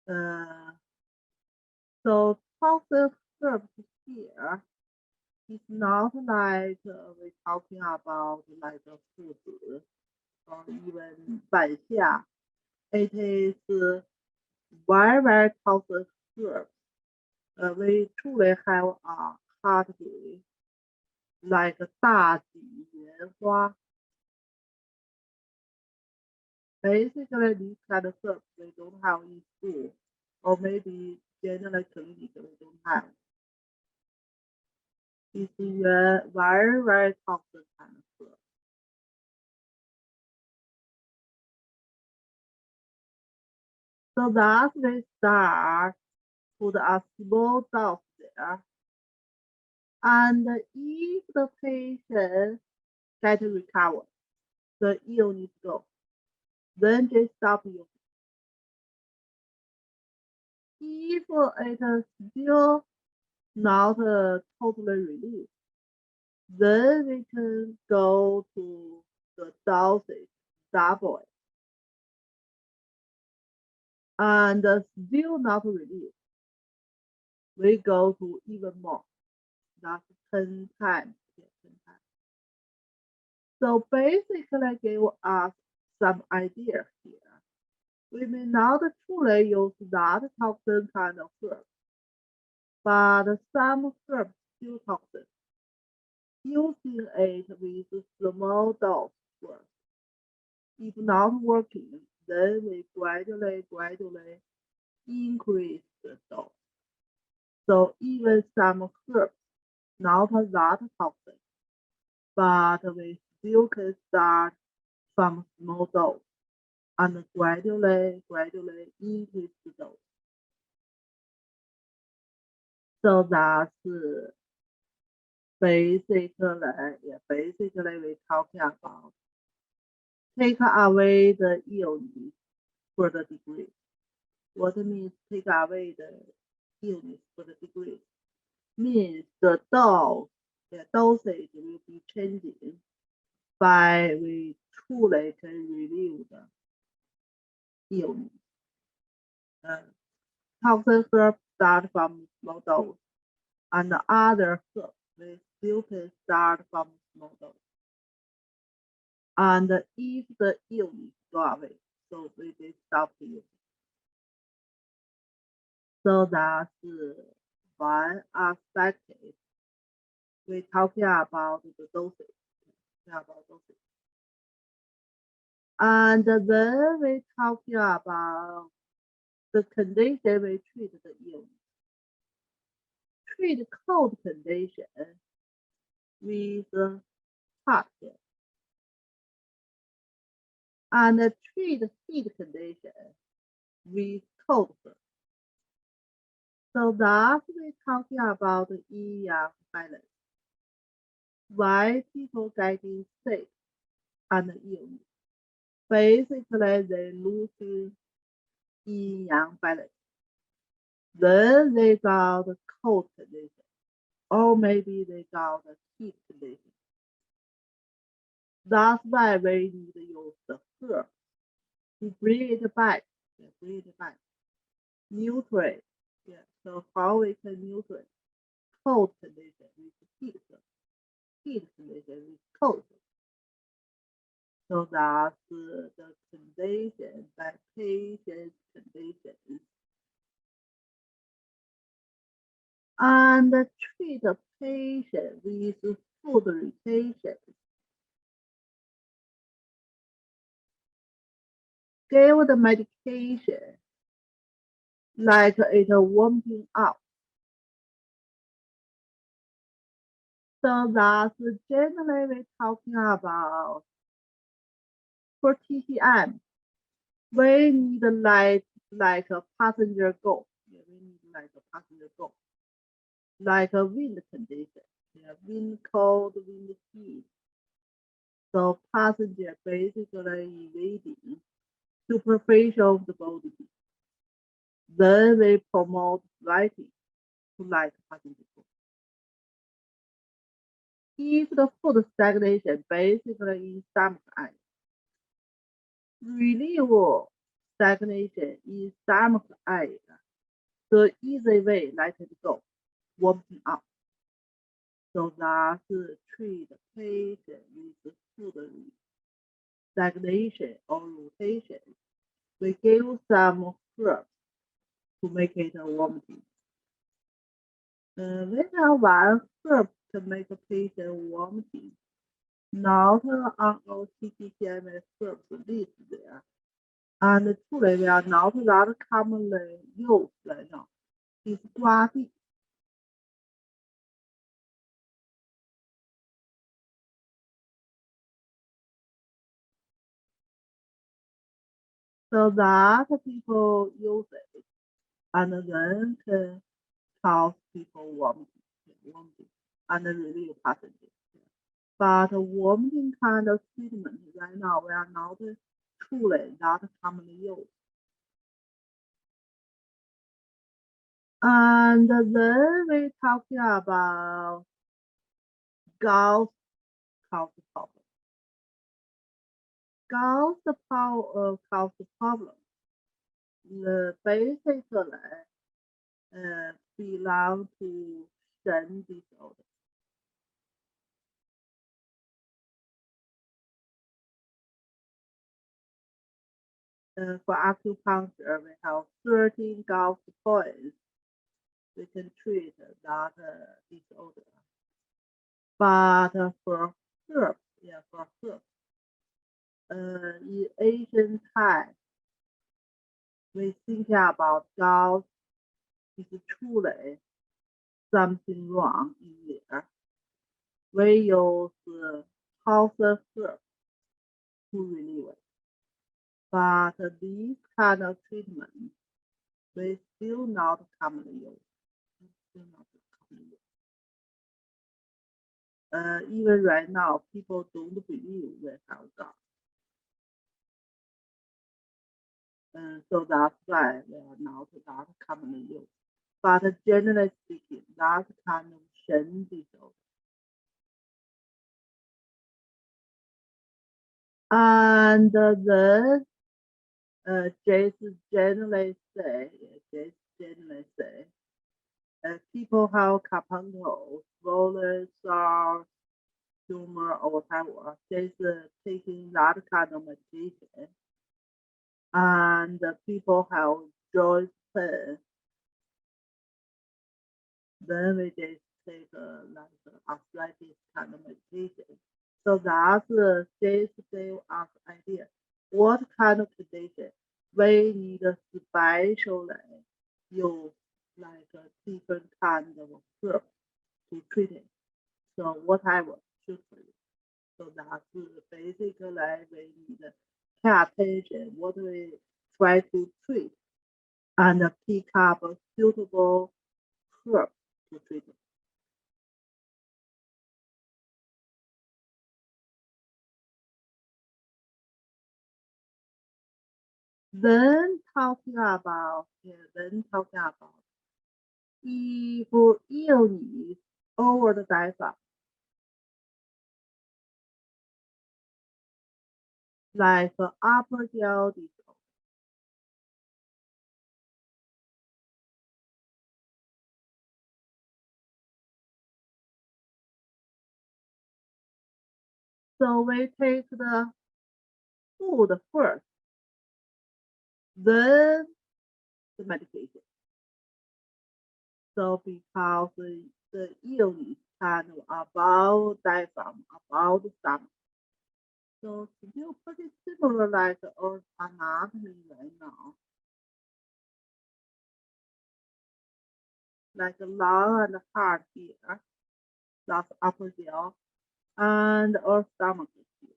A: toxin. So toxin herbs here is not like we're talking about like a food or even 半夏. It is very toxic herbs. We truly have a category like 大戟莲花. Basically, these kind of herbs we don't have in school, or maybe generally clinic we don't have. It's very toxic kind of herb. So that we start put a small dose there. And if the patient get recovered, the illness go, then they stop using. If it is still not totally released, then we can go to the dosage, double it. And still not released, we go to even more. That's 10 times. Yeah, 10 times. So basically give us some idea here. We may not truly use that toxin kind of herb, but some herbs still toxic. Using it with small dose works. If not working, then we gradually increase the dose. So even some herbs not that toxic, but we still can start from small dose and gradually increase the dose. So that's basically we're talking about take away the illness for the degree. What means take away the illness for the degree? Means the dosage will be changing by we truly can relieve the illness. Toxin herbs start from small dose, and the other herbs we still can start from small dose. And if the illness go away, so we will stop the illness. So that's one aspect. We're talking about the dosage. And then we're talking about the condition we treat the illness. Treat cold condition with hot care. And treat heat condition with cold care. So that's we're talking about the yin-yang balance. Why people getting sick and illness? Basically, they losing yin-yang balance. Then they got the cold condition, or maybe they got the heat condition. That's why we need to use the herb to bring it back. Yeah, bring it back. Nutrient. Yeah. So how we can nutrient cold condition with heat condition with cold. So that's the condition by patient conditions. And treat the patient with food rotation. Give the medication like it warming up. So that's generally we're talking about for TCM. We need like a passenger go. Yeah, we need like a passenger go. Like a wind condition. Yeah, wind cold, wind heat. So passenger basically evading superficial of the body. Then they promote writing to like passenger go. If the food stagnation basically in stomach acid, relieve stagnation in stomach acid, the easy way let it go, warming up. So that's treat the patient with food stagnation or rotation. We give some herbs to make it vomiting. We have one herb to make a patient vomiting. Not on our TTCMS herbs list there. And truly we are not that commonly used right now. It's 瓜地. So that people use it and then can cause people vomiting and relieve passengers. But vomiting kind of treatment right now we are not truly that commonly used. And then we're talking about gout cause problem. Gout cause problem. The basically belong to Shen disorder. For acupuncture, we have 13 gout points. We can treat that disorder. But for herbs, in ancient times, we think about gout is truly something wrong in there. We use house herbs to relieve it. But this kind of treatment we still not commonly used. Still not commonly used. Even right now, people don't believe we have gout. So that's why they are not that commonly used. But generally speaking, that kind of Shen disorder. And then Jason generally say, people have carpal swollen, sore, tumor, or whatever. Jason taking that kind of medication. And people have joint pain. Then we just take like arthritis kind of medication. So that's just gave us idea what kind of condition we need specially use like a different kind of herb to treat it. So whatever suits for you. So that's basically we need to pay attention what we try to treat and pick up a suitable herb to treat it. Then talking about if illness over the diaphragm, like upper jaw disorder. So we take the food first, then the medication. So because the illness kind of about diaphragm, about the stomach. So still pretty similar like our anatomy right now. Like the lung and the heart here, that's upper jaw, and our stomach is here.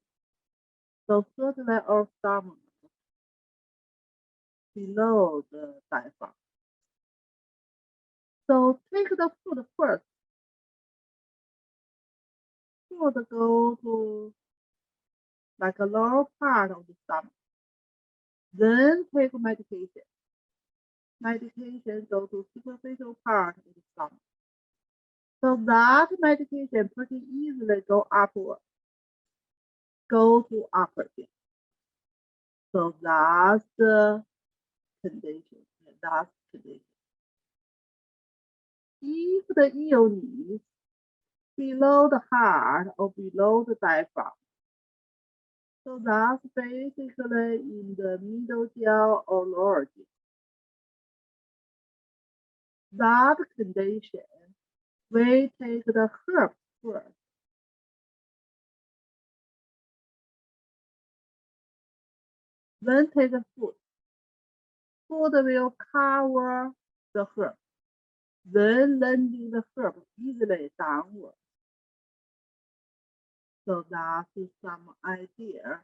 A: So certainly our stomach below the diaphragm. So take the food first. Food go to like a lower part of the stomach. Then take medication. Medication go to superficial part of the stomach. So that medication pretty easily go upward, go to upper jaw. So that's the condition. That's condition. If the illness below the heart or below the diaphragm, so that's basically in the middle jaw or lower jaw. That condition, we take the herb first. Then take the food. Food will cover the herb. Then landing the herb easily downward. So that's some idea.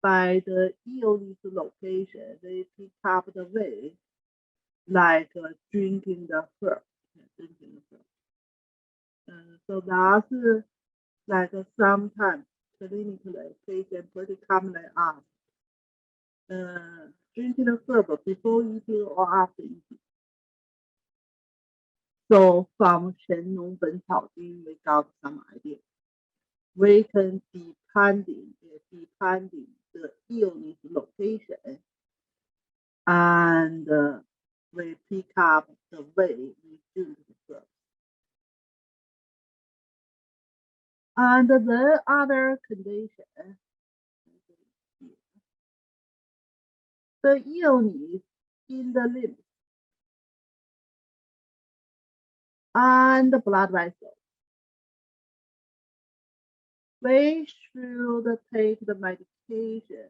A: By the illness location, they pick up the way, like drinking the herb. Drinking the herb. So that's like sometimes clinically, patient pretty commonly ask, drinking the herb before eating or after eating. So from Shen Nong 本草经 we got some idea. We can depending the illness location and we pick up the way we do the herb. And the other condition, the illness in the limbs and the blood vessels. We should take the medication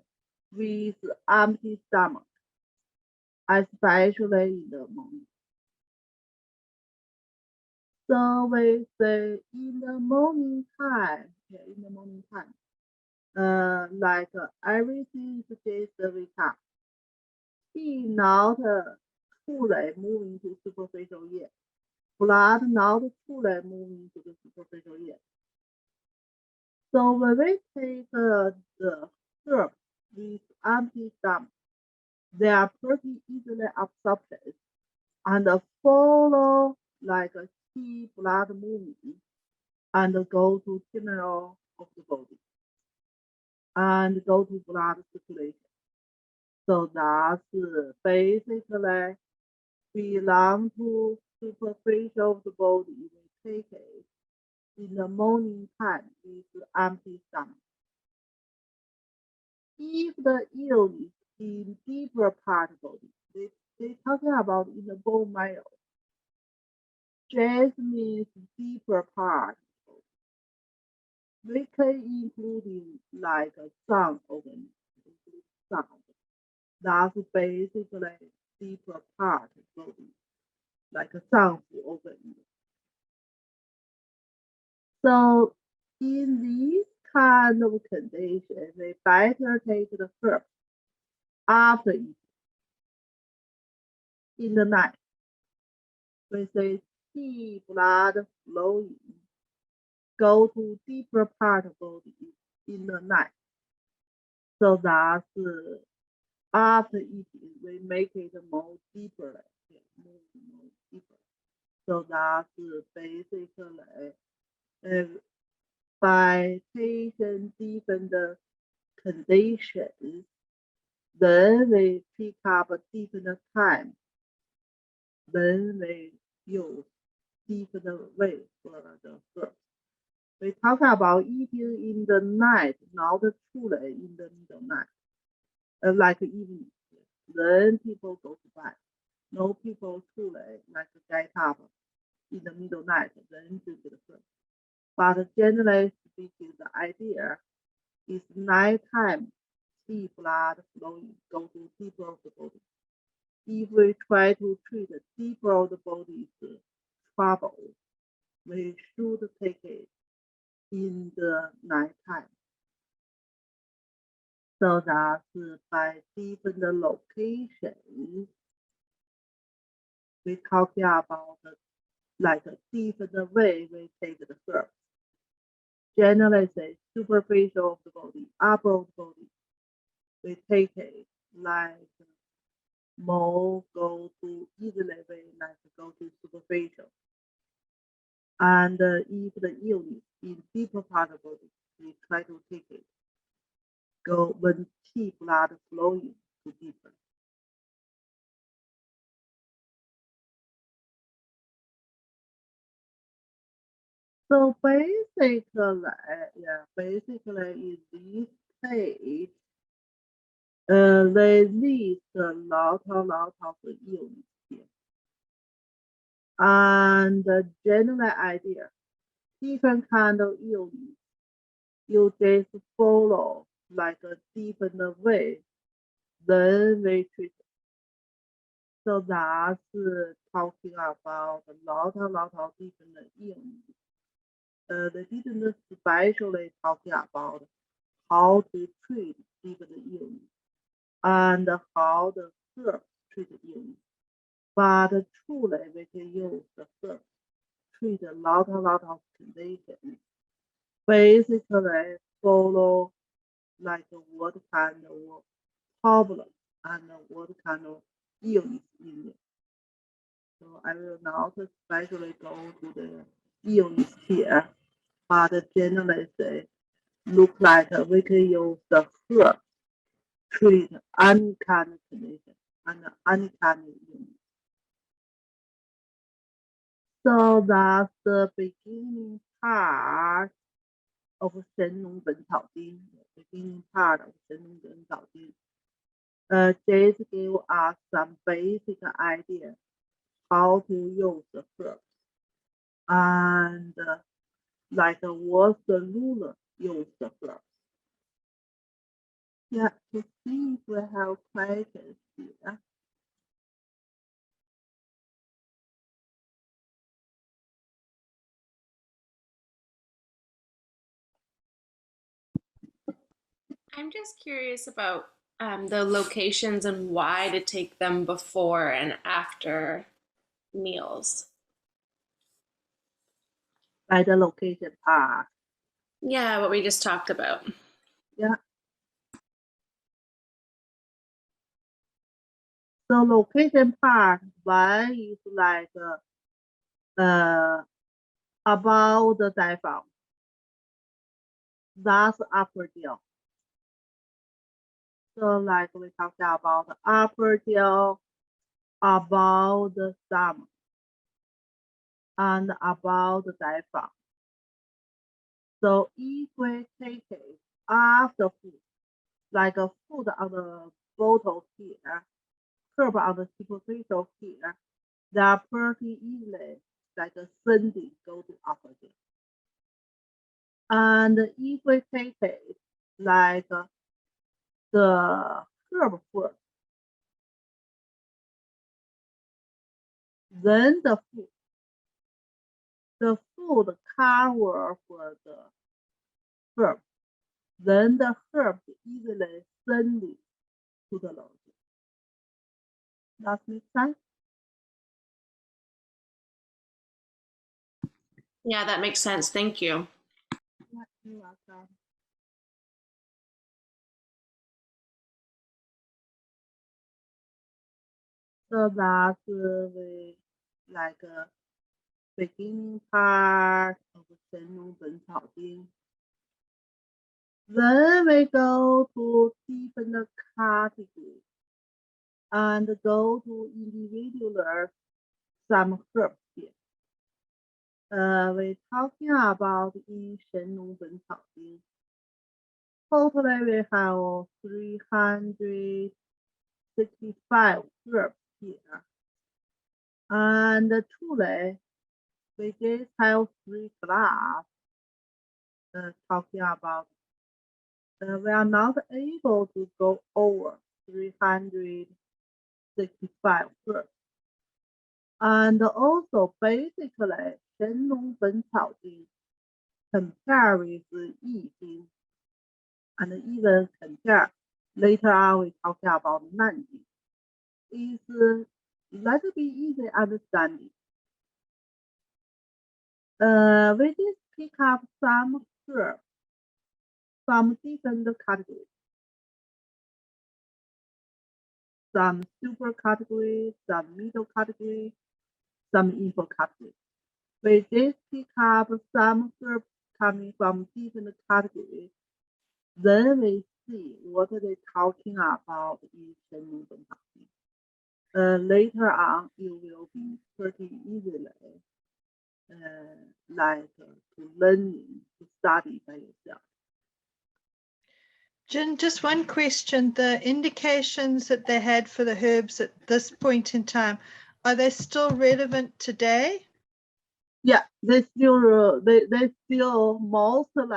A: with empty stomach, especially in the morning. So we say in the morning time, like everything is just wake up. He not 出来 moving to superficial yet. Blood not 出来 moving to the superficial yet. So when we take the herb with empty stomach, they are pretty easily absorbed and follow like a key blood movement and go to general of the body and go to blood circulation. So that's basically belong to superficial of the body. We take it in the morning time with empty stomach. If the illness in deeper part of the body, they talking about in the bone marrow. Just means deeper part. We can include like a sound organ, sound. That's basically deeper part of the body, like a sound organ. So in this kind of condition, we better take the herb after eating. In the night, we say see blood flowing, go to deeper part of body in the night. So that's after eating, we make it more deeper, more deeper. So that's basically by taking different conditions, then we pick up a different time, then we use different way for the herb. We talk about eating in the night, not truly in the middle night, like evening. Then people go to bed. No people truly like get up in the middle night, then drink the herb. But generally speaking, the idea is nighttime, see blood flowing, go to deeper of the body. If we try to treat the deeper of the body's trouble, we should take it in the nighttime. So that's by different locations, we talking about like a different way we take the herb. Generally say superficial of the body, upper of the body, we take it like more go to easily way, like go to superficial. And if the illness in deeper part of the body, we try to take it. Go when keep blood flowing to deeper. So basically in this page, they list a lot of illness here. And the general idea, different kind of illness, you just follow like a different way, then we treat. So that's talking about a lot of different illness. They didn't especially talking about how to treat different illness and how the herbs treat illness. But truly, we can use the herbs treat a lot of conditions. Basically, follow like what kind of problem and what kind of illness in it. So I will not especially go to the illness here, but generally say, look like we can use the herb treat any kind of condition and any kind of illness. So that's the beginning part of 神农本草经, the beginning part of 神农本草经. This give us some basic idea how to use the herbs and like what's the ruler use the herbs. Yeah, to see if we have questions here.
B: I'm just curious about the locations and why to take them before and after meals.
A: By the location part.
B: Yeah, what we just talked about.
A: Yeah. So location part, one is like about the diaphragm. That's upper jaw. So like we talked about the upper jaw, about the stomach, and about the diaphragm. So if we take it after food, like a food on the bottle here, curve on the superficial here, they are pretty easily like ascending go to upper jaw. And if we take it like the herb first, then the food cover for the herb, then the herb easily ascending to the lower jaw. That makes sense?
B: Yeah, that makes sense. Thank you.
A: Yeah, you're welcome. So that's the like beginning part of 神农本草经. Then we go to different categories and go to individual some herbs here. We're talking about in 神农本草经. Totally we have 365 herbs here. And truly, we just have 3 class talking about. We are not able to go over 365 herbs. And also, basically, 神农本草经 compare with 易经 and even compare. Later on, we talk about 难经. Is let it be easy understanding. We just pick up some herbs from different categories. Some super categories, some middle categories, some info categories. We just pick up some herbs coming from different categories. Then we see what they're talking about in 神农本草经. Later on, you will be pretty easily like to learning to study by yourself.
C: Jen, just one question. The indications that they had for the herbs at this point in time, are they still relevant today?
A: Yeah, they still mostly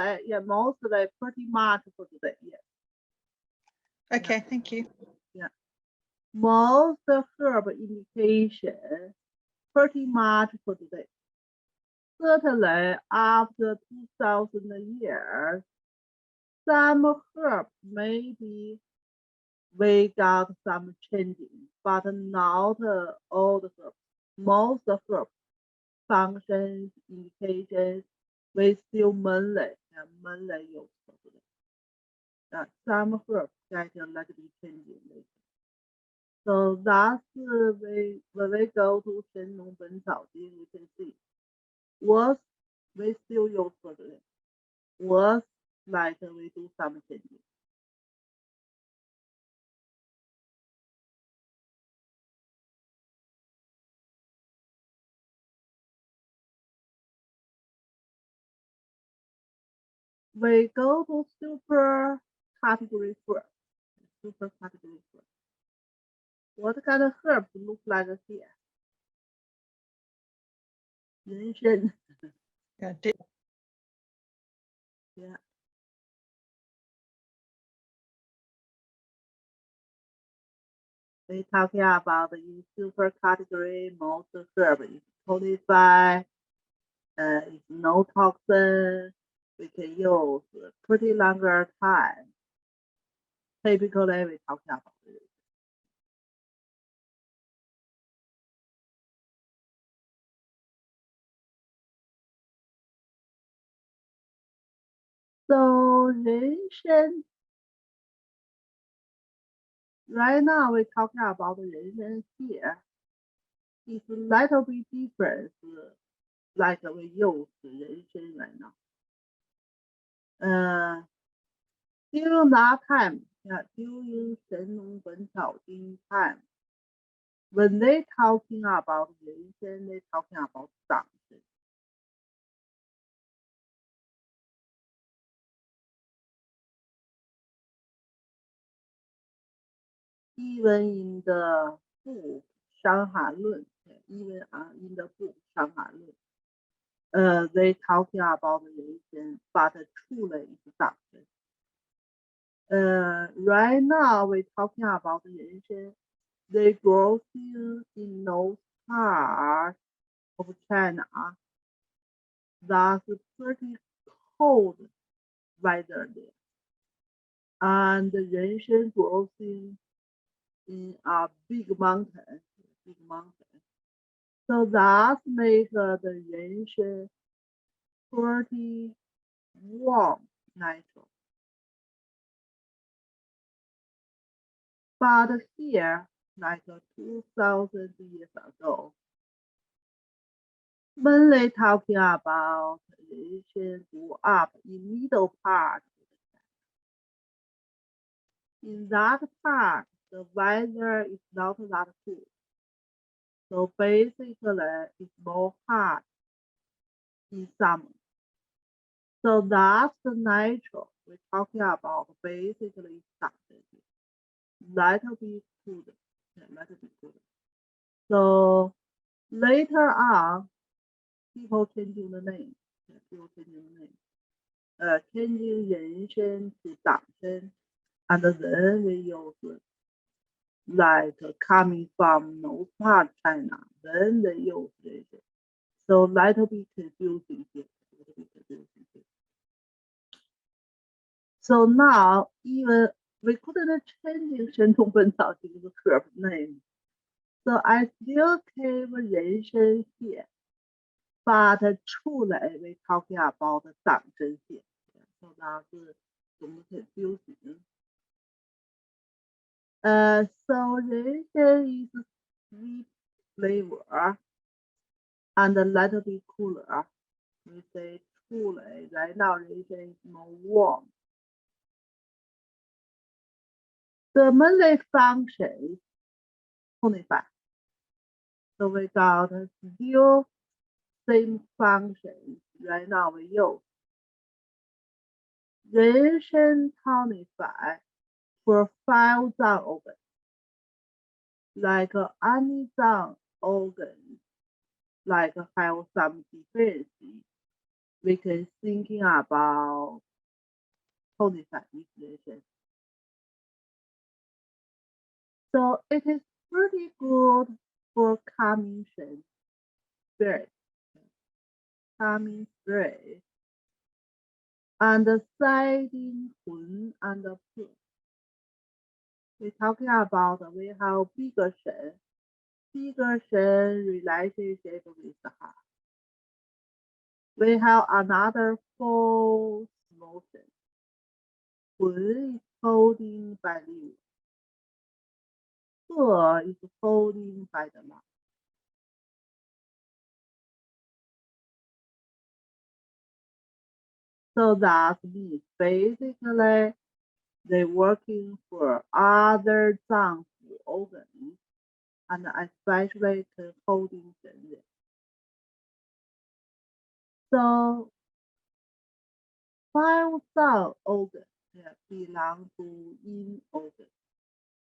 A: pretty much for today. Yes.
C: Okay,
A: Yeah.
C: thank you.
A: Yeah. Most herb indication pretty much for today. Certainly after 2000 years, some herbs maybe we got some changing, but not all the herbs. Most herbs functions, indications, we still mainly use for today. Some herbs get a little bit changing later. So that's when we go to Shen Nong 本草经 we can see was we still use for the was like we do some changes. We go to super category first. Super category first. What kind of herbs look like here? 人参
C: Yeah,
A: yeah. We talking about in super category, most herb is codified, is no toxin, we can use pretty longer time. Typically, we talking about it. So, 人参 right now we're talking about 人参 here. It's a little bit different, like we use 人参 right now. During that time, during Shen Nong 本草经 time, when they talking about 人参, they talking about 党参. Even in the book 伤寒论, even in the book 伤寒论, they talking about 人参, but 出类 is 党参. Right now we're talking about 人参, they grow in those parts of China that's pretty cold weather there. And 人参 grows in a big mountain. So that makes the 人参 pretty warm, natural. But here, like 2,000 years ago, when they talking about 人参 grew up in middle part, in that part, the weather is not that good. So basically, it's more hot in summer. So that's the natural. We're talking about basically something. Little bit cooler. Little bit cooler. So later on, people changing the name. Changing 人参 to 党参, and then we use like coming from North part China, then they use 人参. So little bit confusing here. So now even we couldn't change 神农本草经 the herb name. So I still keep 人参 here. But 出类 we talking about 党参 here. So that's some confusing. So 人参 is sweet flavor and a little bit cooler. We say 出类. Right now 人参 is more warm. The main function is tonify. So we got still same function. Right now we use 人参 tonify for 5 脏 organs. Like any 脏 organs, like have some deficiency, we can thinking about tonify with 人参. So it is pretty good for calming spirit. Calming spirit. And siding 魂 and 魄. We're talking about we have bigger Shen relationship with the heart. We have another 4 small Shen. 魂 is holding by you. her is holding by the line. So that means basically they're working for other 脏腑 organs and especially can holding 神人. So 5 脏 organs belong to yin organ.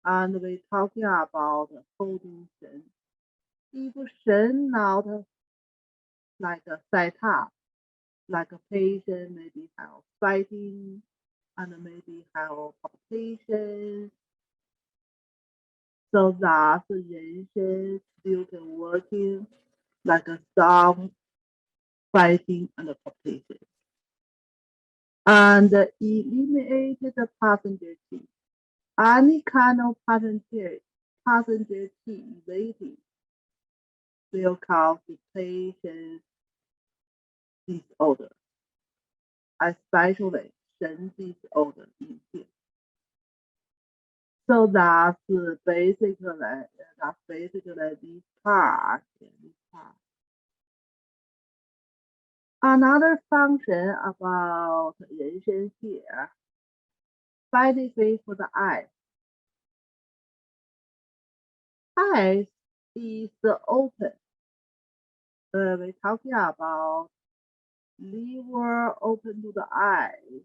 A: And we're talking about holding Shen. If Shen not like a set up, like a patient maybe have fighting and maybe have palpitations, so that 人参 still can working like a some fighting and palpitation. And eliminate the passenger T. Any kind of passenger T evading will cause the patient's disorder, especially Shen disorder in him. So that's basically this part. Another function about 人参 here, benefit for the eyes. Eyes is open. We're talking about liver open to the eyes.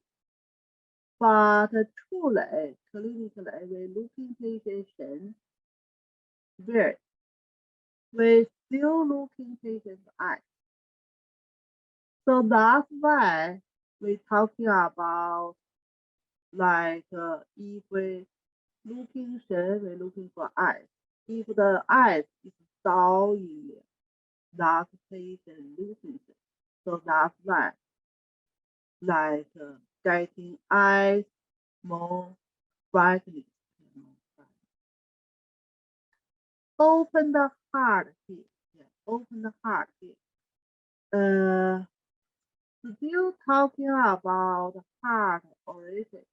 A: But truly, clinically, we're looking patient very. We're still looking patient's eyes. So that's why we're talking about like if we looking Shen, we're looking for eyes. If the eyes is dull in there, that's patient losing Shen. So that's why like getting eyes more brightly. Open the heart here. Yeah, open the heart here. Still talking about heart orifice.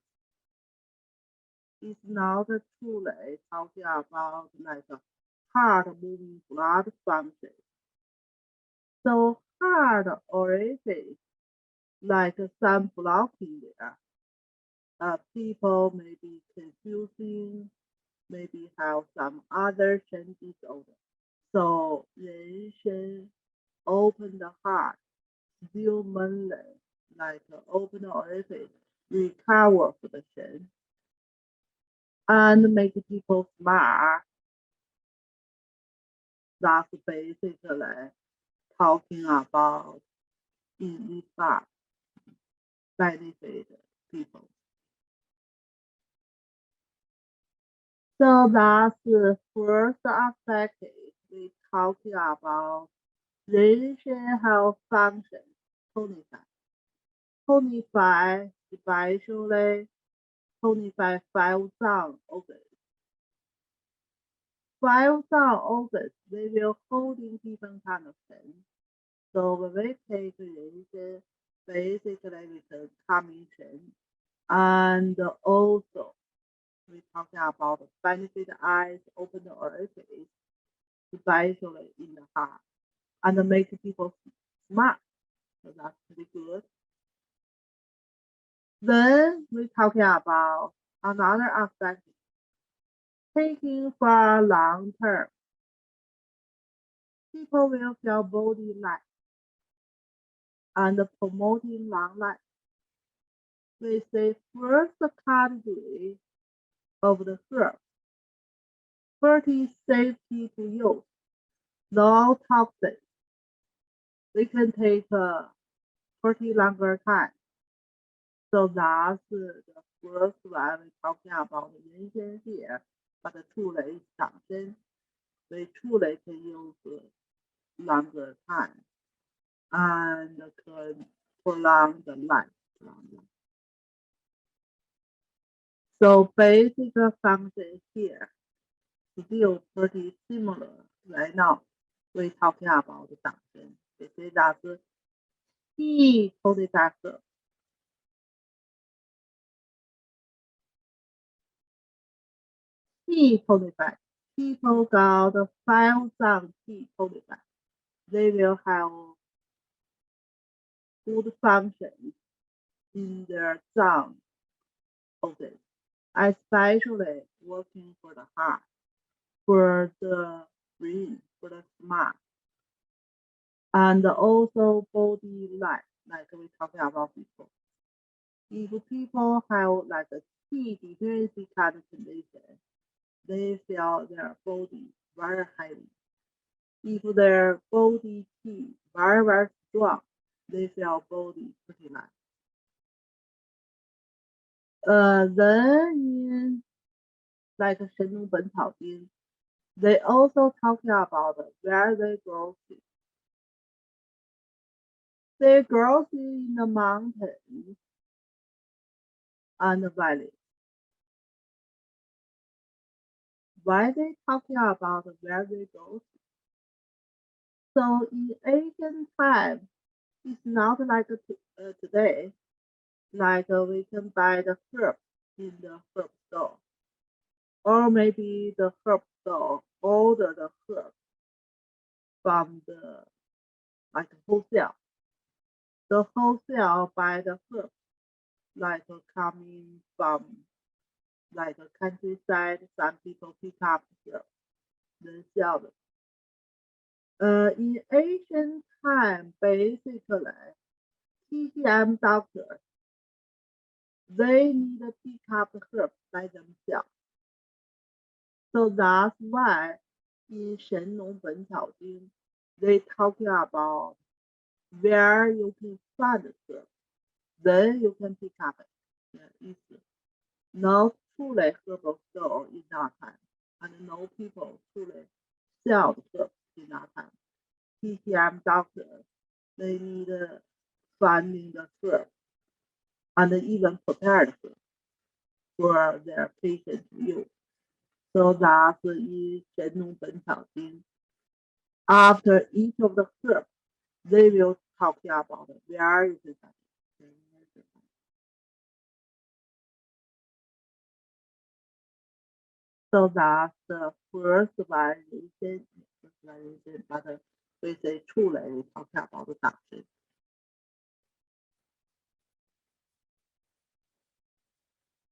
A: It's not truly talking about like a heart moving blood function. So heart orifice, like some blocking there. People may be confusing, maybe have some other Shen disorder. So 人参 open the heart, still mainly like open the orifice, recover for the Shen, and make people smart. That's basically talking about in this part benefit people. So that's the first aspect. We talking about 人参 health function, tonify. Tonify, especially tonify 5 脏 organs. 5 脏 organs, they will holding different kind of things. So when we take 人参, basically we can calming Shen. And also, we're talking about benefit eyes, open the orifice, especially in the heart, and make people smart. So that's pretty good. Then we're talking about another aspect, taking for long term. People will feel body light and promoting long life. We say first category of the herb, safety to use, no toxic. We can take pretty longer time. So that's the first one we're talking about 人参 here, but truly is 党参. We truly can use longer time and can prolong the life. So basic function here still pretty similar right now. We're talking about the 党参. We say that's key cofactor. Key cofactor. people got 5,000 people, they will have good function in their zone office, especially working for the heart, for the brain, for the smart, and also body life, like we talked about before. If people have like a T deficiency kind of condition, they feel their body very heavy. If their body T very strong, they feel body pretty light. Then in like Shen Nong本草经, they also talking about where they grow to. They grow in the mountains and the valleys. Why they talking about where they grow to? So in ancient time, it's not like today, like we can buy the herb in the herb store, or maybe the herb store order the herb from the like wholesale. The wholesale buy the herb like coming from like a countryside. Some people pick up the herb, then sell them. In ancient time, basically, TCM doctors, they need to pick up the herbs by themselves. So that's why in Shen Nong 本草经, they talking about where you can find the herb, then you can pick up it. It's not truly herbal store in that time, and no people truly sell the herbs in that time. TCM doctors, they need finding the herb and even prepare the herb for their patient use. So that's in Shen Nong 本草经. After each of the herbs, they will talk about where you can find it. So that's the first variation, but we say 处理, we talk about the doctrine.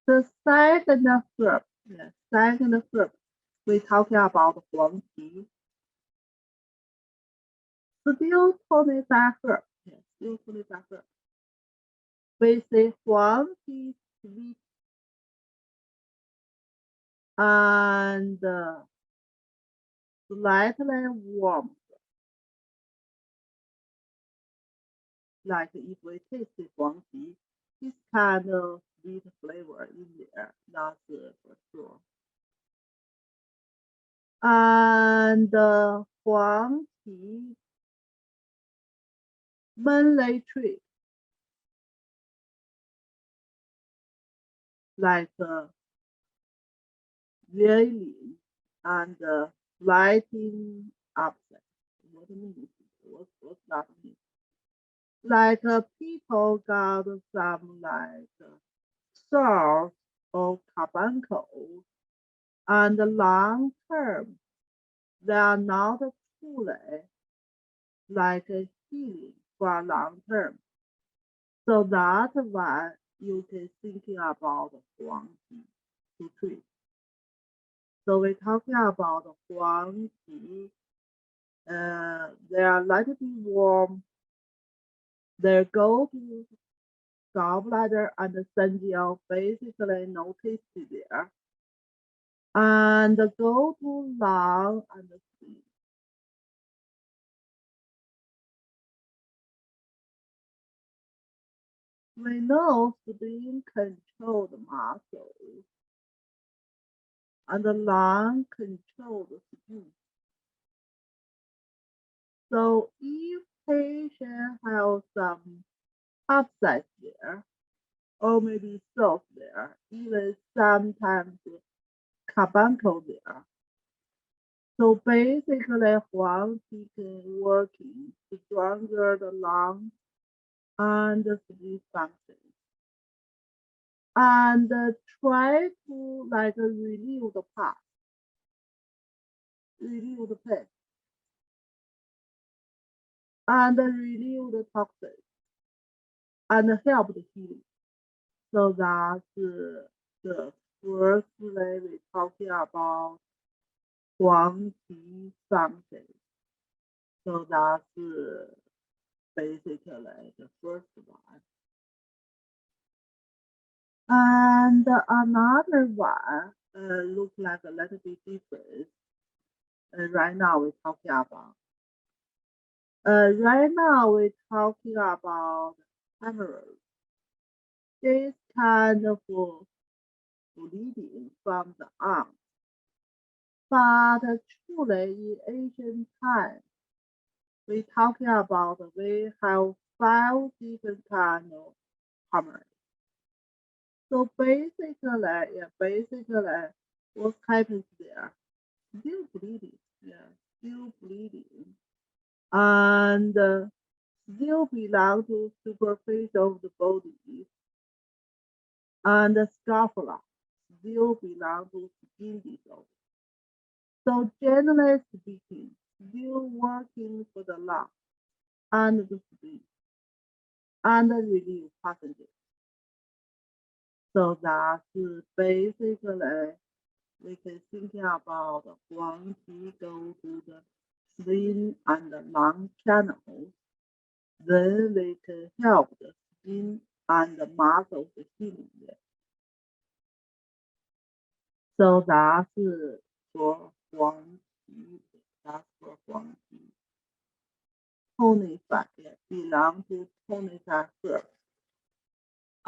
A: The second herb, we talk about 黄芪. Still 25 herb, still 25 herb. We say 黄芪 sweet and slightly warm. Like if we taste the 黄芪, it's kind of sweet flavor in there, that's for sure. And 黄芪 mainly treat like violin and lighting upset. What means? What's that mean? Like people got some like sores or carbuncle, and long term they are not truly like a healing for long term. So that's why you can thinking about 黄芪 to treat. So we're talking about 黄芪. They are lightly warm. They go to gallbladder and the sensual, basically no taste there. And go to lung and the spleen. We know spleen control the muscles and the lung control the spleen. So if patient has some upset there, or maybe salt there, even sometimes carbuncle there. So basically, 黄芪can working to stronger the lungs and the spleen function, and try to like relieve the pus. relieve the pain, and relieve the toxins, and help the healing. So that's the first way we talking about 黄芪 something. So that's basically the first one. And another one looks like a little bit different. Right now we're talking about. Right now we're talking about hemorrhoids. This kind of bleeding from the arm. But truly in ancient times, we're talking about we have 5 different kinds of hemorrhoids. So basically, what happens there? Still bleeding, yeah, still bleeding, and still belong to superficie of the body, and the scapula still belong to skin disorder. So generally speaking, still working for the lung and the spleen and relieve passengers. So that's basically we can think about Huang Qi go to the spleen and the lung channels. Then we can help the skin and the muscles healing there. So that's for Huang Qi. That's for Huang Qi. Tonify, belong to tonify herb.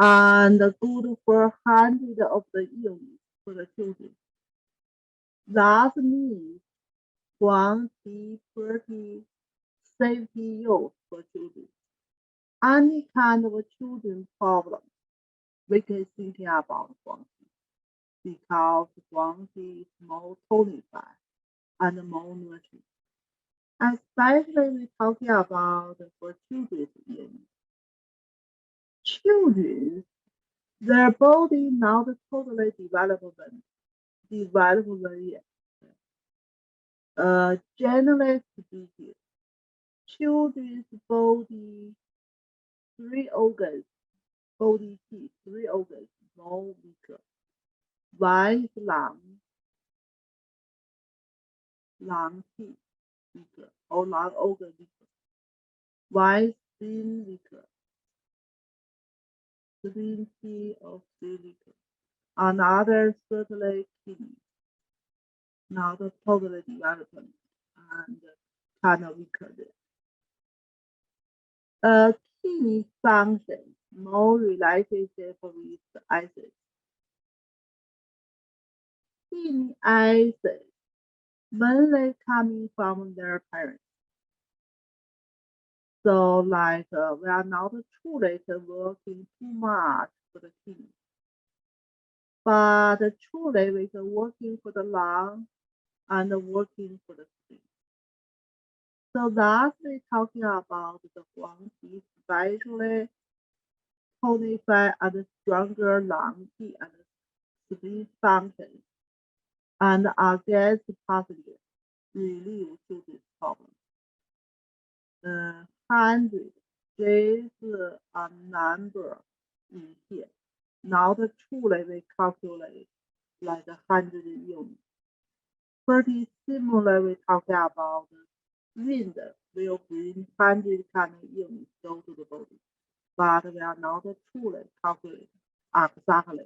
A: And good for hundreds of the illness for the children. That means Huang Qi pretty safety use for children. Any kind of children problem, we can think about Huang Qi because Huang Qi is more tonified and more nurturing. Especially we talking about for children's illness. Children, their body not totally development yet. Generally speaking, children's body, 3 organs, body key, 3 organs, more weaker. One is lung key, weaker, or lung organ weaker. One is spleen weaker, spleen key or spleen weaker. Another certainly kidney, not totally development and kind of weaker there. Kidney function more relationship with acid. Kidney acid mainly coming from their parents. So like we are not truly working too much for the kidney, but truly we are working for the lung and working for the spleen. So that's we talking about the Huang Qi, especially tonify and stronger lung key and spleen function, and against passengers relieve children's problems. 100 is a number in here, not truly we calculate like 100 units. Pretty similar we talk about wind will bring 100 kind of units go to the body, but we are not truly calculate exactly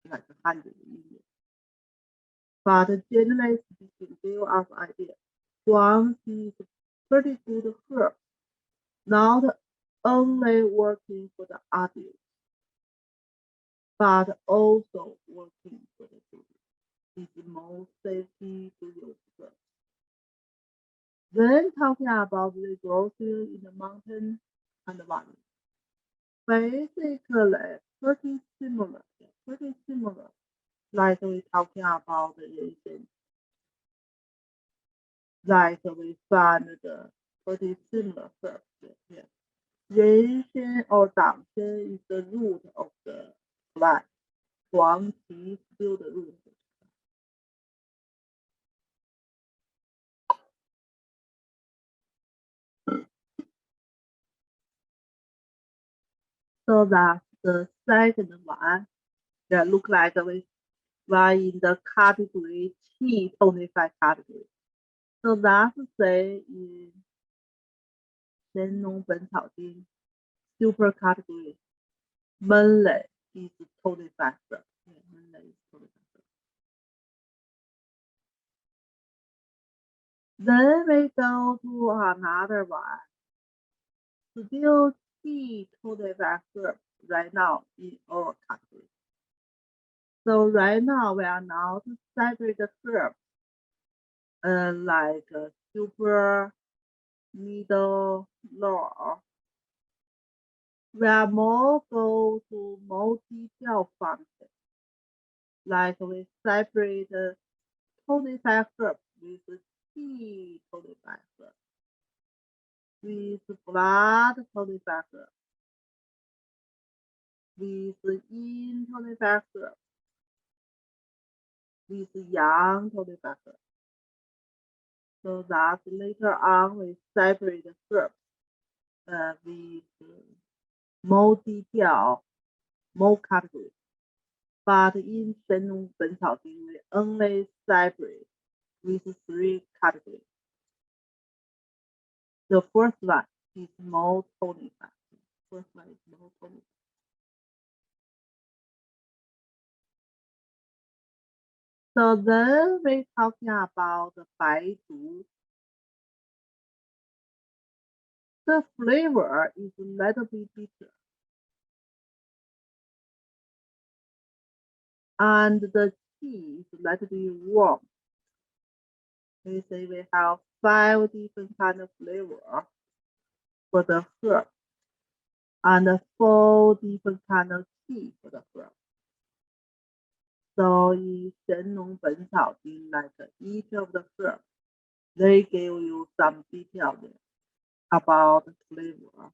A: like 100 units. But generally speaking, give us idea. Huang is pretty good herb, not only working for the adults, but also working for the children. It's more safety to use first. Then talking about the growth in the mountain and the valley. Basically, pretty similar, like we talking about the region. Like we found the pretty similar first. Yeah. Renshen or Dangshen is the root of the plant. Huang Qi still the root. So that the second one, yeah, look like we are in the category T tonified category. So that's say in Shen Nong 本草经 super category, 闷类 is tonified. Yeah, 闷类 is tonified. Then we go to another one. Still T tonified herbs right now in our category. So right now we are not separate herbs like super, middle, lower. We are more go to multi-cell function. Like we separate tonified herbs with T tonified herbs, with blood tonified herbs, with yin tonified herbs, with yang tonified herbs. So that later on we separate herbs with multi-cell, more categories. But in Shen Nong 本草经 we only separate with 3 categories. The first one is more tonified. First one is more tonified. So then we talking about the 白术. The flavor is a little bit bitter. And the tea is a little bit warm. We say we have 5 different kind of flavor for the herb and 4 different kind of tea for the herb. So in Shen Nong 本草经 like each of the herbs, they give you some details about the flavor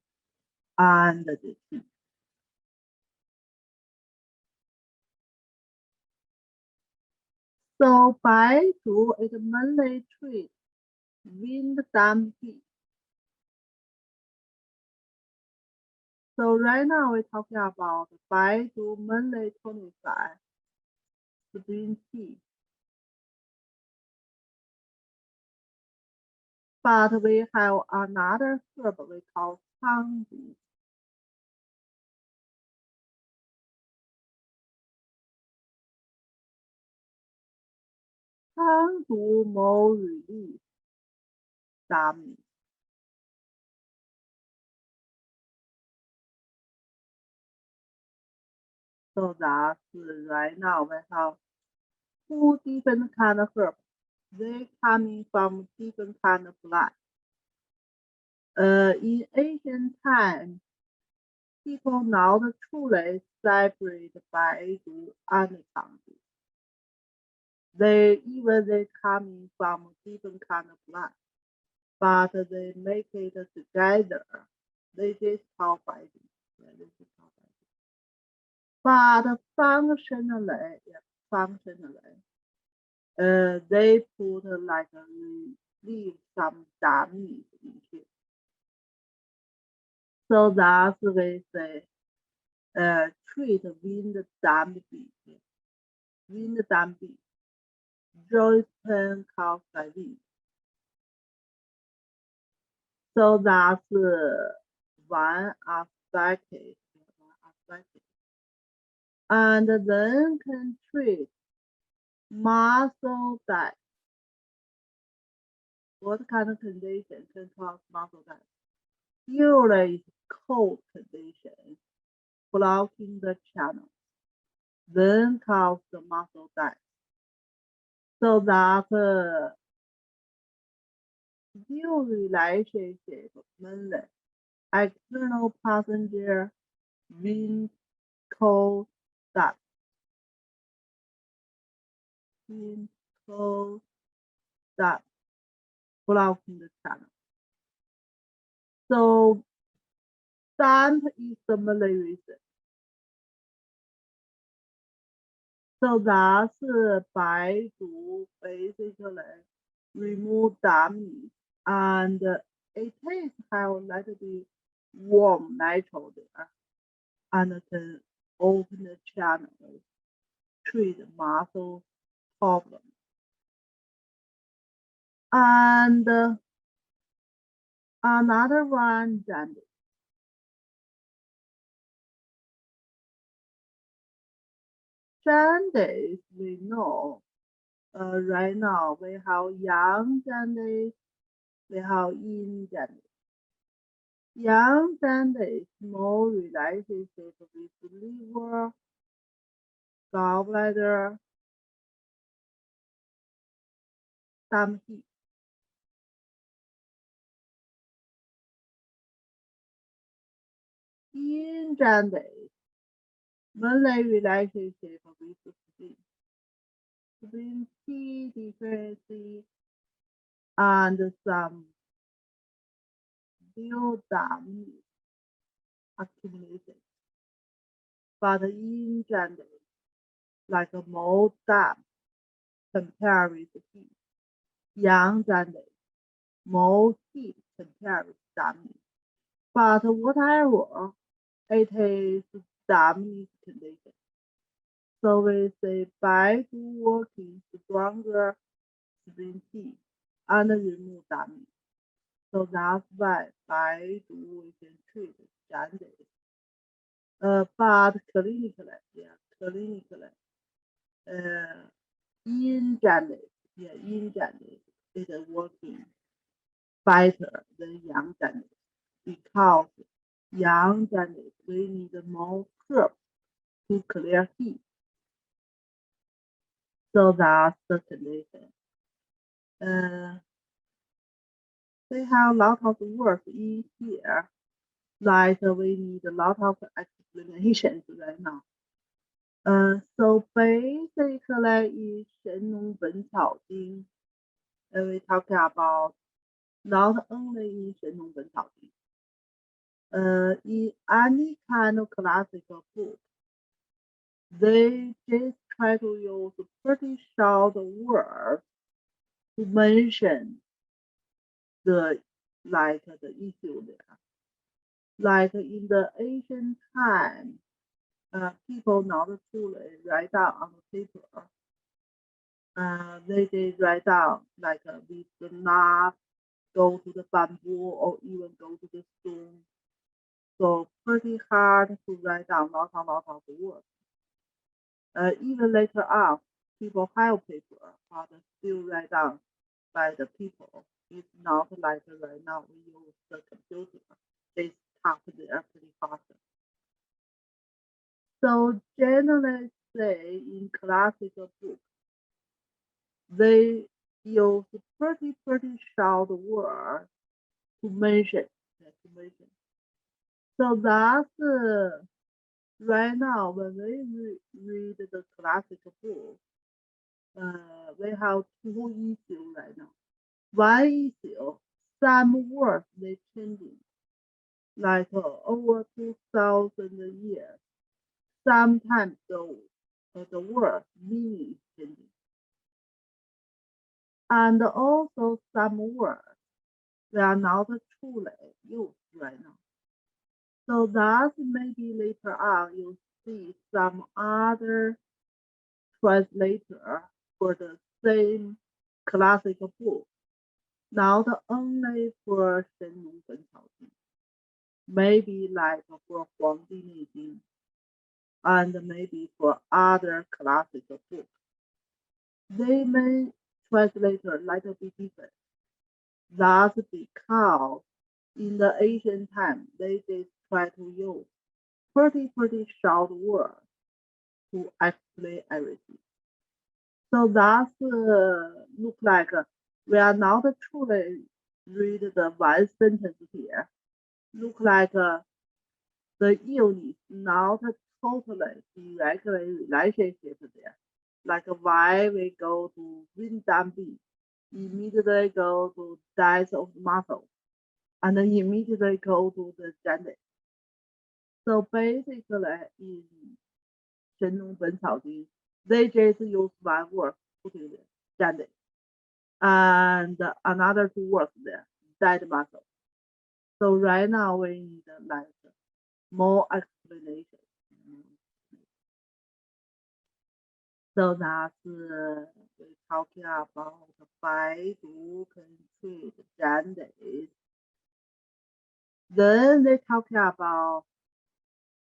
A: and the tea. So 白术 is mainly treat wind damp heat. So right now we're talking about 白术 mainly tonify green tea. But we have another herb we call Cao Jing. Cao Jing more release damage. So that's right now we have 2 different kind of herbs. They coming from different kind of plant. In ancient times, people not truly separate 白术 and 长术. They coming from different kind of plant, but they make it together. They just call 白术. Yeah, this is called 白术. But functionally, they put like leave some damage into it. So that's we say treat wind damage. Wind damage. Joint pain caused by wind. So that's one aspect. And then can treat muscle death. What kind of condition can cause muscle death? Usually it's cold condition, blocking the channel, then cause the muscle death. So that new relationship mainly external passenger, wind, cold, that. Wind, cold, that. Blocking the channel. So that is the main reason. So that's 白术 basically remove damage and it tastes have a little bit warm natural there. and can open the channels, treat muscle problems. And another one, jaundice. Jaundice, we know right now we have young jaundice, we have yin jaundice. Young jaundice more relationship with liver, gallbladder, stomach heat. Yin jaundice mainly relationship with spleen T deficiency and some duodenum accumulation. But in jaundice, like a more damp compared with heat. Young jaundice, more heat compared with damage. But whatever, it is damage condition. So we say by working stronger spleen T and remove damage. So that's why by we can treat jaundice. But clinically, in jaundice, it is working better than young jaundice because young jaundice we need more herbs to clear heat. So that's the condition. They have a lot of words in here, like we need a lot of explanations right now. So basically in Shen Nong本草经, we talk about not only in Shen Nong本草经, in any kind of classical book, they just try to use pretty short words to mention the issue there. Like in the ancient time, people not truly write down on the paper. They did write down we do not go to the bamboo or even go to the stone. So pretty hard to write down lot of words. Even later on, people have paper, but still write down by the people. It's not like right now we use the computer. They type there pretty fast. So generally say in classical books, they use pretty short words to mention. So that's right now when we read the classical book, we have two issues right now. One issue, some words they changing, like over 2,000 years. Sometimes the word meaning is changing. And also some words they are not truly used right now. So that maybe later on you see some other translator for the same classical book, not only for Shen Nong本草经, maybe like for 黄帝内经 and maybe for other classical books. They may translate a little bit different. That's because in the ancient time, they just try to use pretty short words to explain everything. So that's look like we are not truly read the one sentence here. Look like the illness not totally directly relationship there. Like why we go to Windambi, immediately go to death of muscle, and then immediately go to the jaundice. So basically in Shen Nong 本草经, they just use one word, putting there, jaundice. And another two words there, dead muscle. So right now we need like more explanation. So that's we're talking about Baidu can treat jaundice. Then they're talking about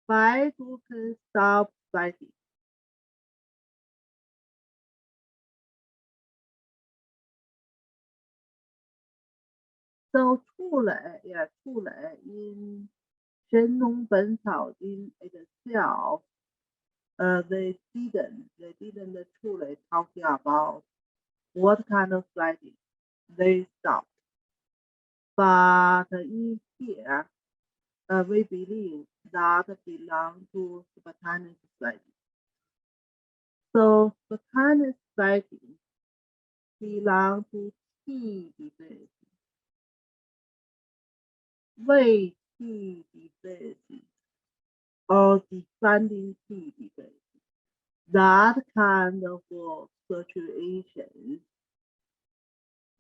A: Baidu can stop fighting. So 出来 in Shen Nong 本草经 itself, they didn't truly talking about what kind of fighting they stopped. But in here, we believe that belong to spontaneous fighting. So spontaneous fighting belong to Qi defense, 为Qi defense, or defending Qi defense. That kind of situation,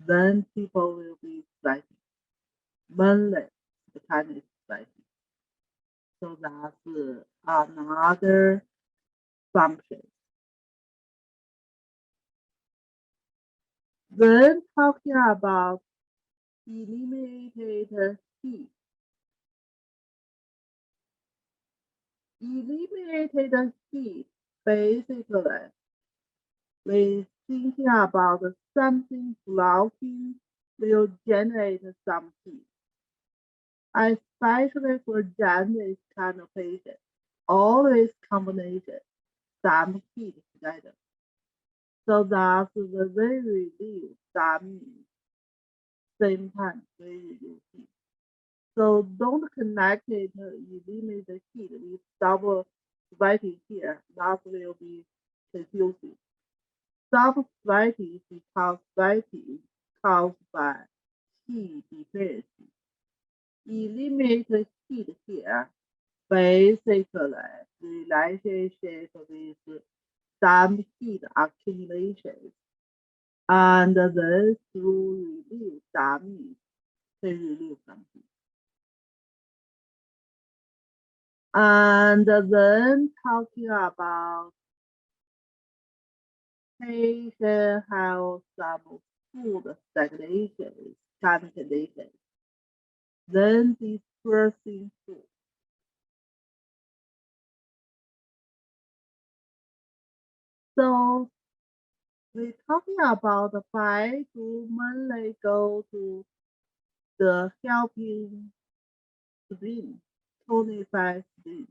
A: then people will be fighting, mainly spontaneous fighting. So that's another function. When talking about eliminated heat, basically we thinking about something blocking will generate some heat, especially for jaundice kind of patient. Always combination, some heat together. So that's the very relief, that means same time very relief heat. So don't connect it, eliminate the heat with double sweating here. That will be confusing. Double sweating is because sweating caused by heat defense. Eliminate the heat here. Basically, relationship with some heat accumulation, and then through release, that means they release some heat. And then talking about patient have some food stagnation, kind condition. Then dispersing food. So we're talking about the five to mainly go to the helping spleen, tonify spleen,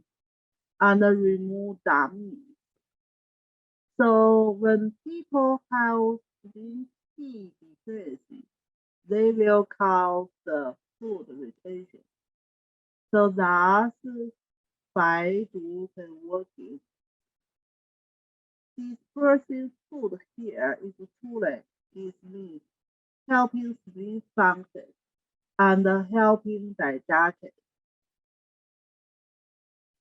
A: and remove damage. So when people have spleen heat deficiency, they will cause the food retention. So that's why you can work it. Dispersing food here is truly is means helping spleen function and helping digestion.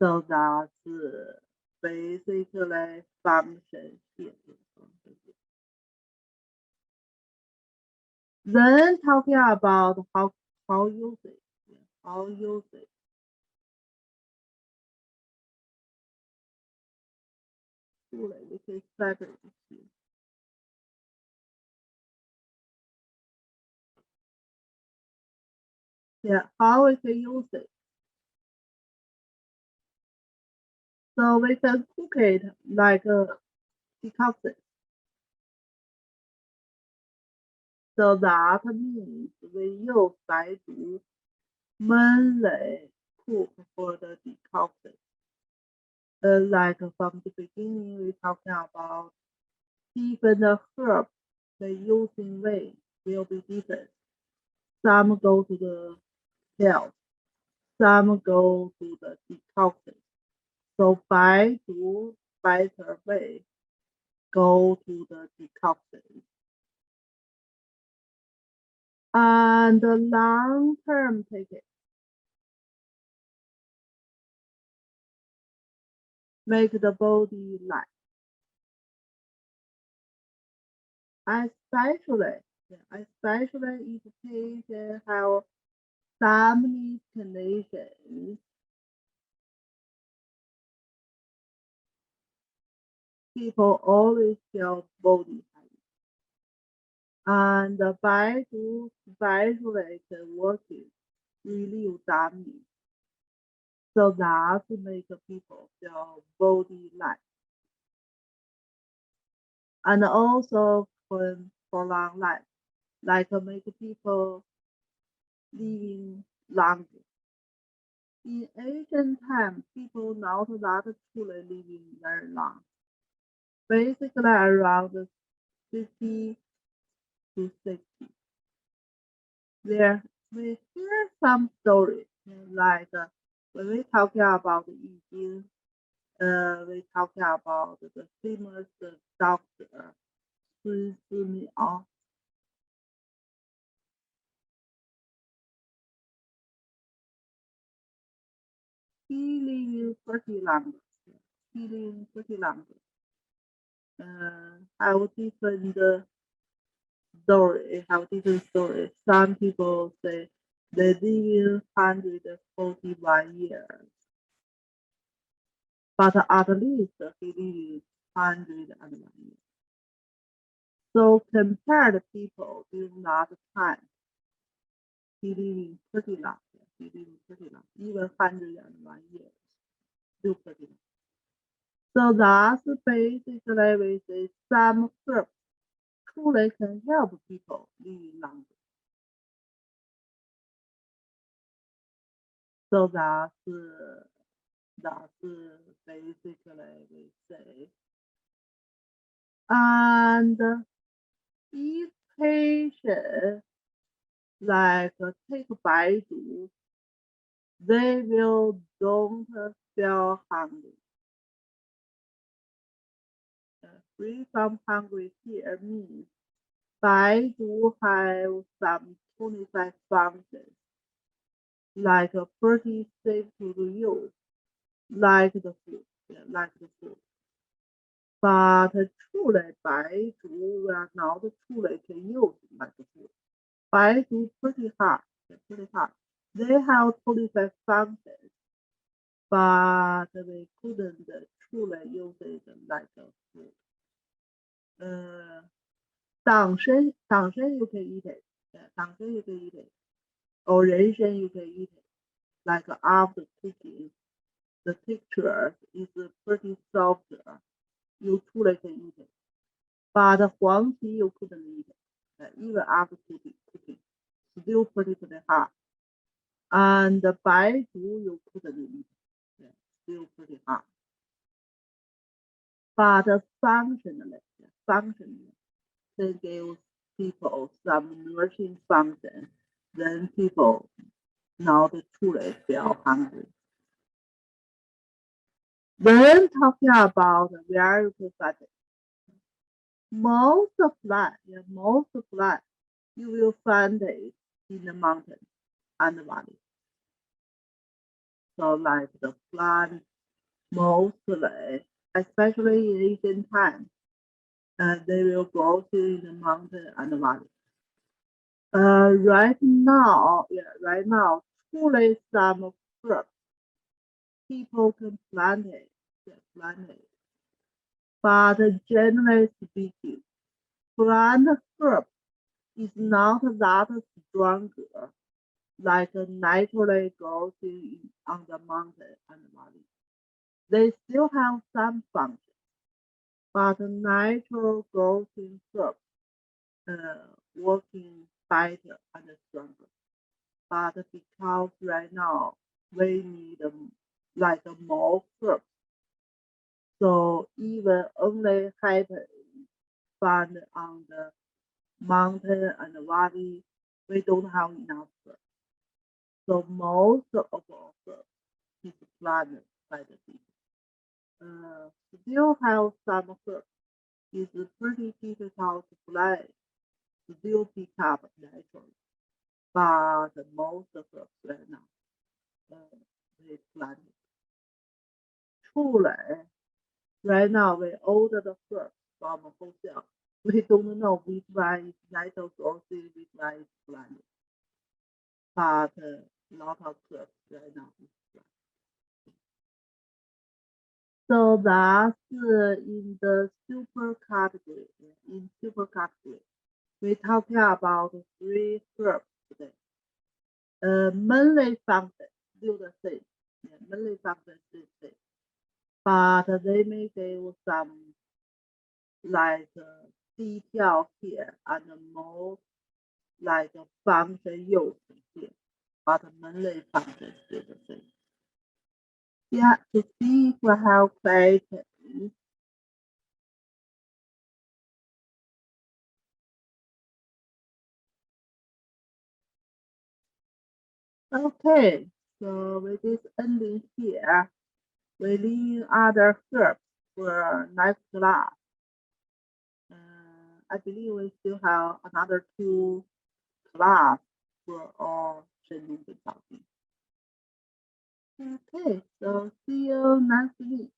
A: So that's basically function here. Then talking about how use it, how use it. We can separate it here. Yeah, how we can use it. So we can cook it like a decoction. So that means we use Baidu mainly cook for the decoction. Like from the beginning, we talking about different herbs, the using way will be different. Some go to the health, some go to the decoction. So Baidu better way go to the decoction. And the long-term ticket make the body light. Especially if patient have family conditions people always feel body heavy. And the Baidu specialist working relieve damage. So that make people feel body light. And also can prolong life, like make people living longer. In ancient times, people not that truly living very long. Basically around 50 to 60. There we hear some stories like when we talking about Yi Jing, we talking about the famous doctor Sun Miao. He living pretty long. He living pretty long. Have different story. Some people say they live 141 years, but at least he lives 101 years. So compared to people during that time, he living pretty long. He living pretty long, even 101 years, still pretty long. So that's basically we say some herbs truly can help people living longer. So that's basically we say. And if patient like take Baidu, they will don't feel hungry. Free from hungry here means Baidu have some 25 functions, like pretty safe to use, like the food, like the food. But truly Baidu will not truly can use like the food. Baidu pretty hard, pretty hard. They have 25 functions, but they couldn't truly use it like a food. 党参 you can eat it. 党参 you can eat it. Or 人参 you can eat it. Like after cooking, the texture is pretty soft. You truly can eat it. But 黄芪 you couldn't eat it. Even after cooking, still pretty hard. And the Baidu you couldn't eat it. Still pretty hard. But functionally, they give people some nourishing function, then people not truly feel hungry. Then talking about where you can find it. Most of that, you will find it in the mountain and the valley. So like the plant, mostly, especially in ancient times, they will grow in the mountain and the valley. Right now, truly some herbs people can plant it, but generally speaking, plant herb is not that stronger like naturally grows on the mountain and valley. They still have some function, but natural growth in herbs working better and stronger. But because right now we need like more herbs, so even only happen found on the mountain and the valley, we don't have enough herbs. So most of our herbs is planted by the people. Still have some herbs is pretty difficult to plant, still pick up naturally. But most of herbs right now, we planted. Truly, right now we order the herbs from a wholesale. We don't know which one is natural growth, which one is planted. But a lot of herbs right now is planted. So that's in the super category. In super category, we're talking about 3 herbs today. Mainly found 6个 C, mainly found 6 C, but they may give some like detail here and more like function use here, but mainly found 6 C. Yeah, to see if we have questions. Okay, so with this ending here, we leave other herbs for next class. I believe we still have another 2 class for our Shen Nong本草经. Okay, so see you next week.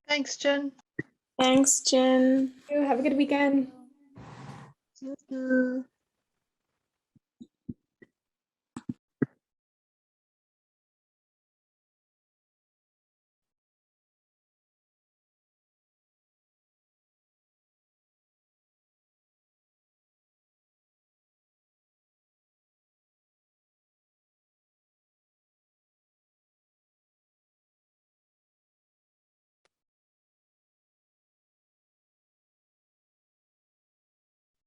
C: Thanks, Jen.
B: Thanks, Jen.
D: Have a good weekend.
A: You too.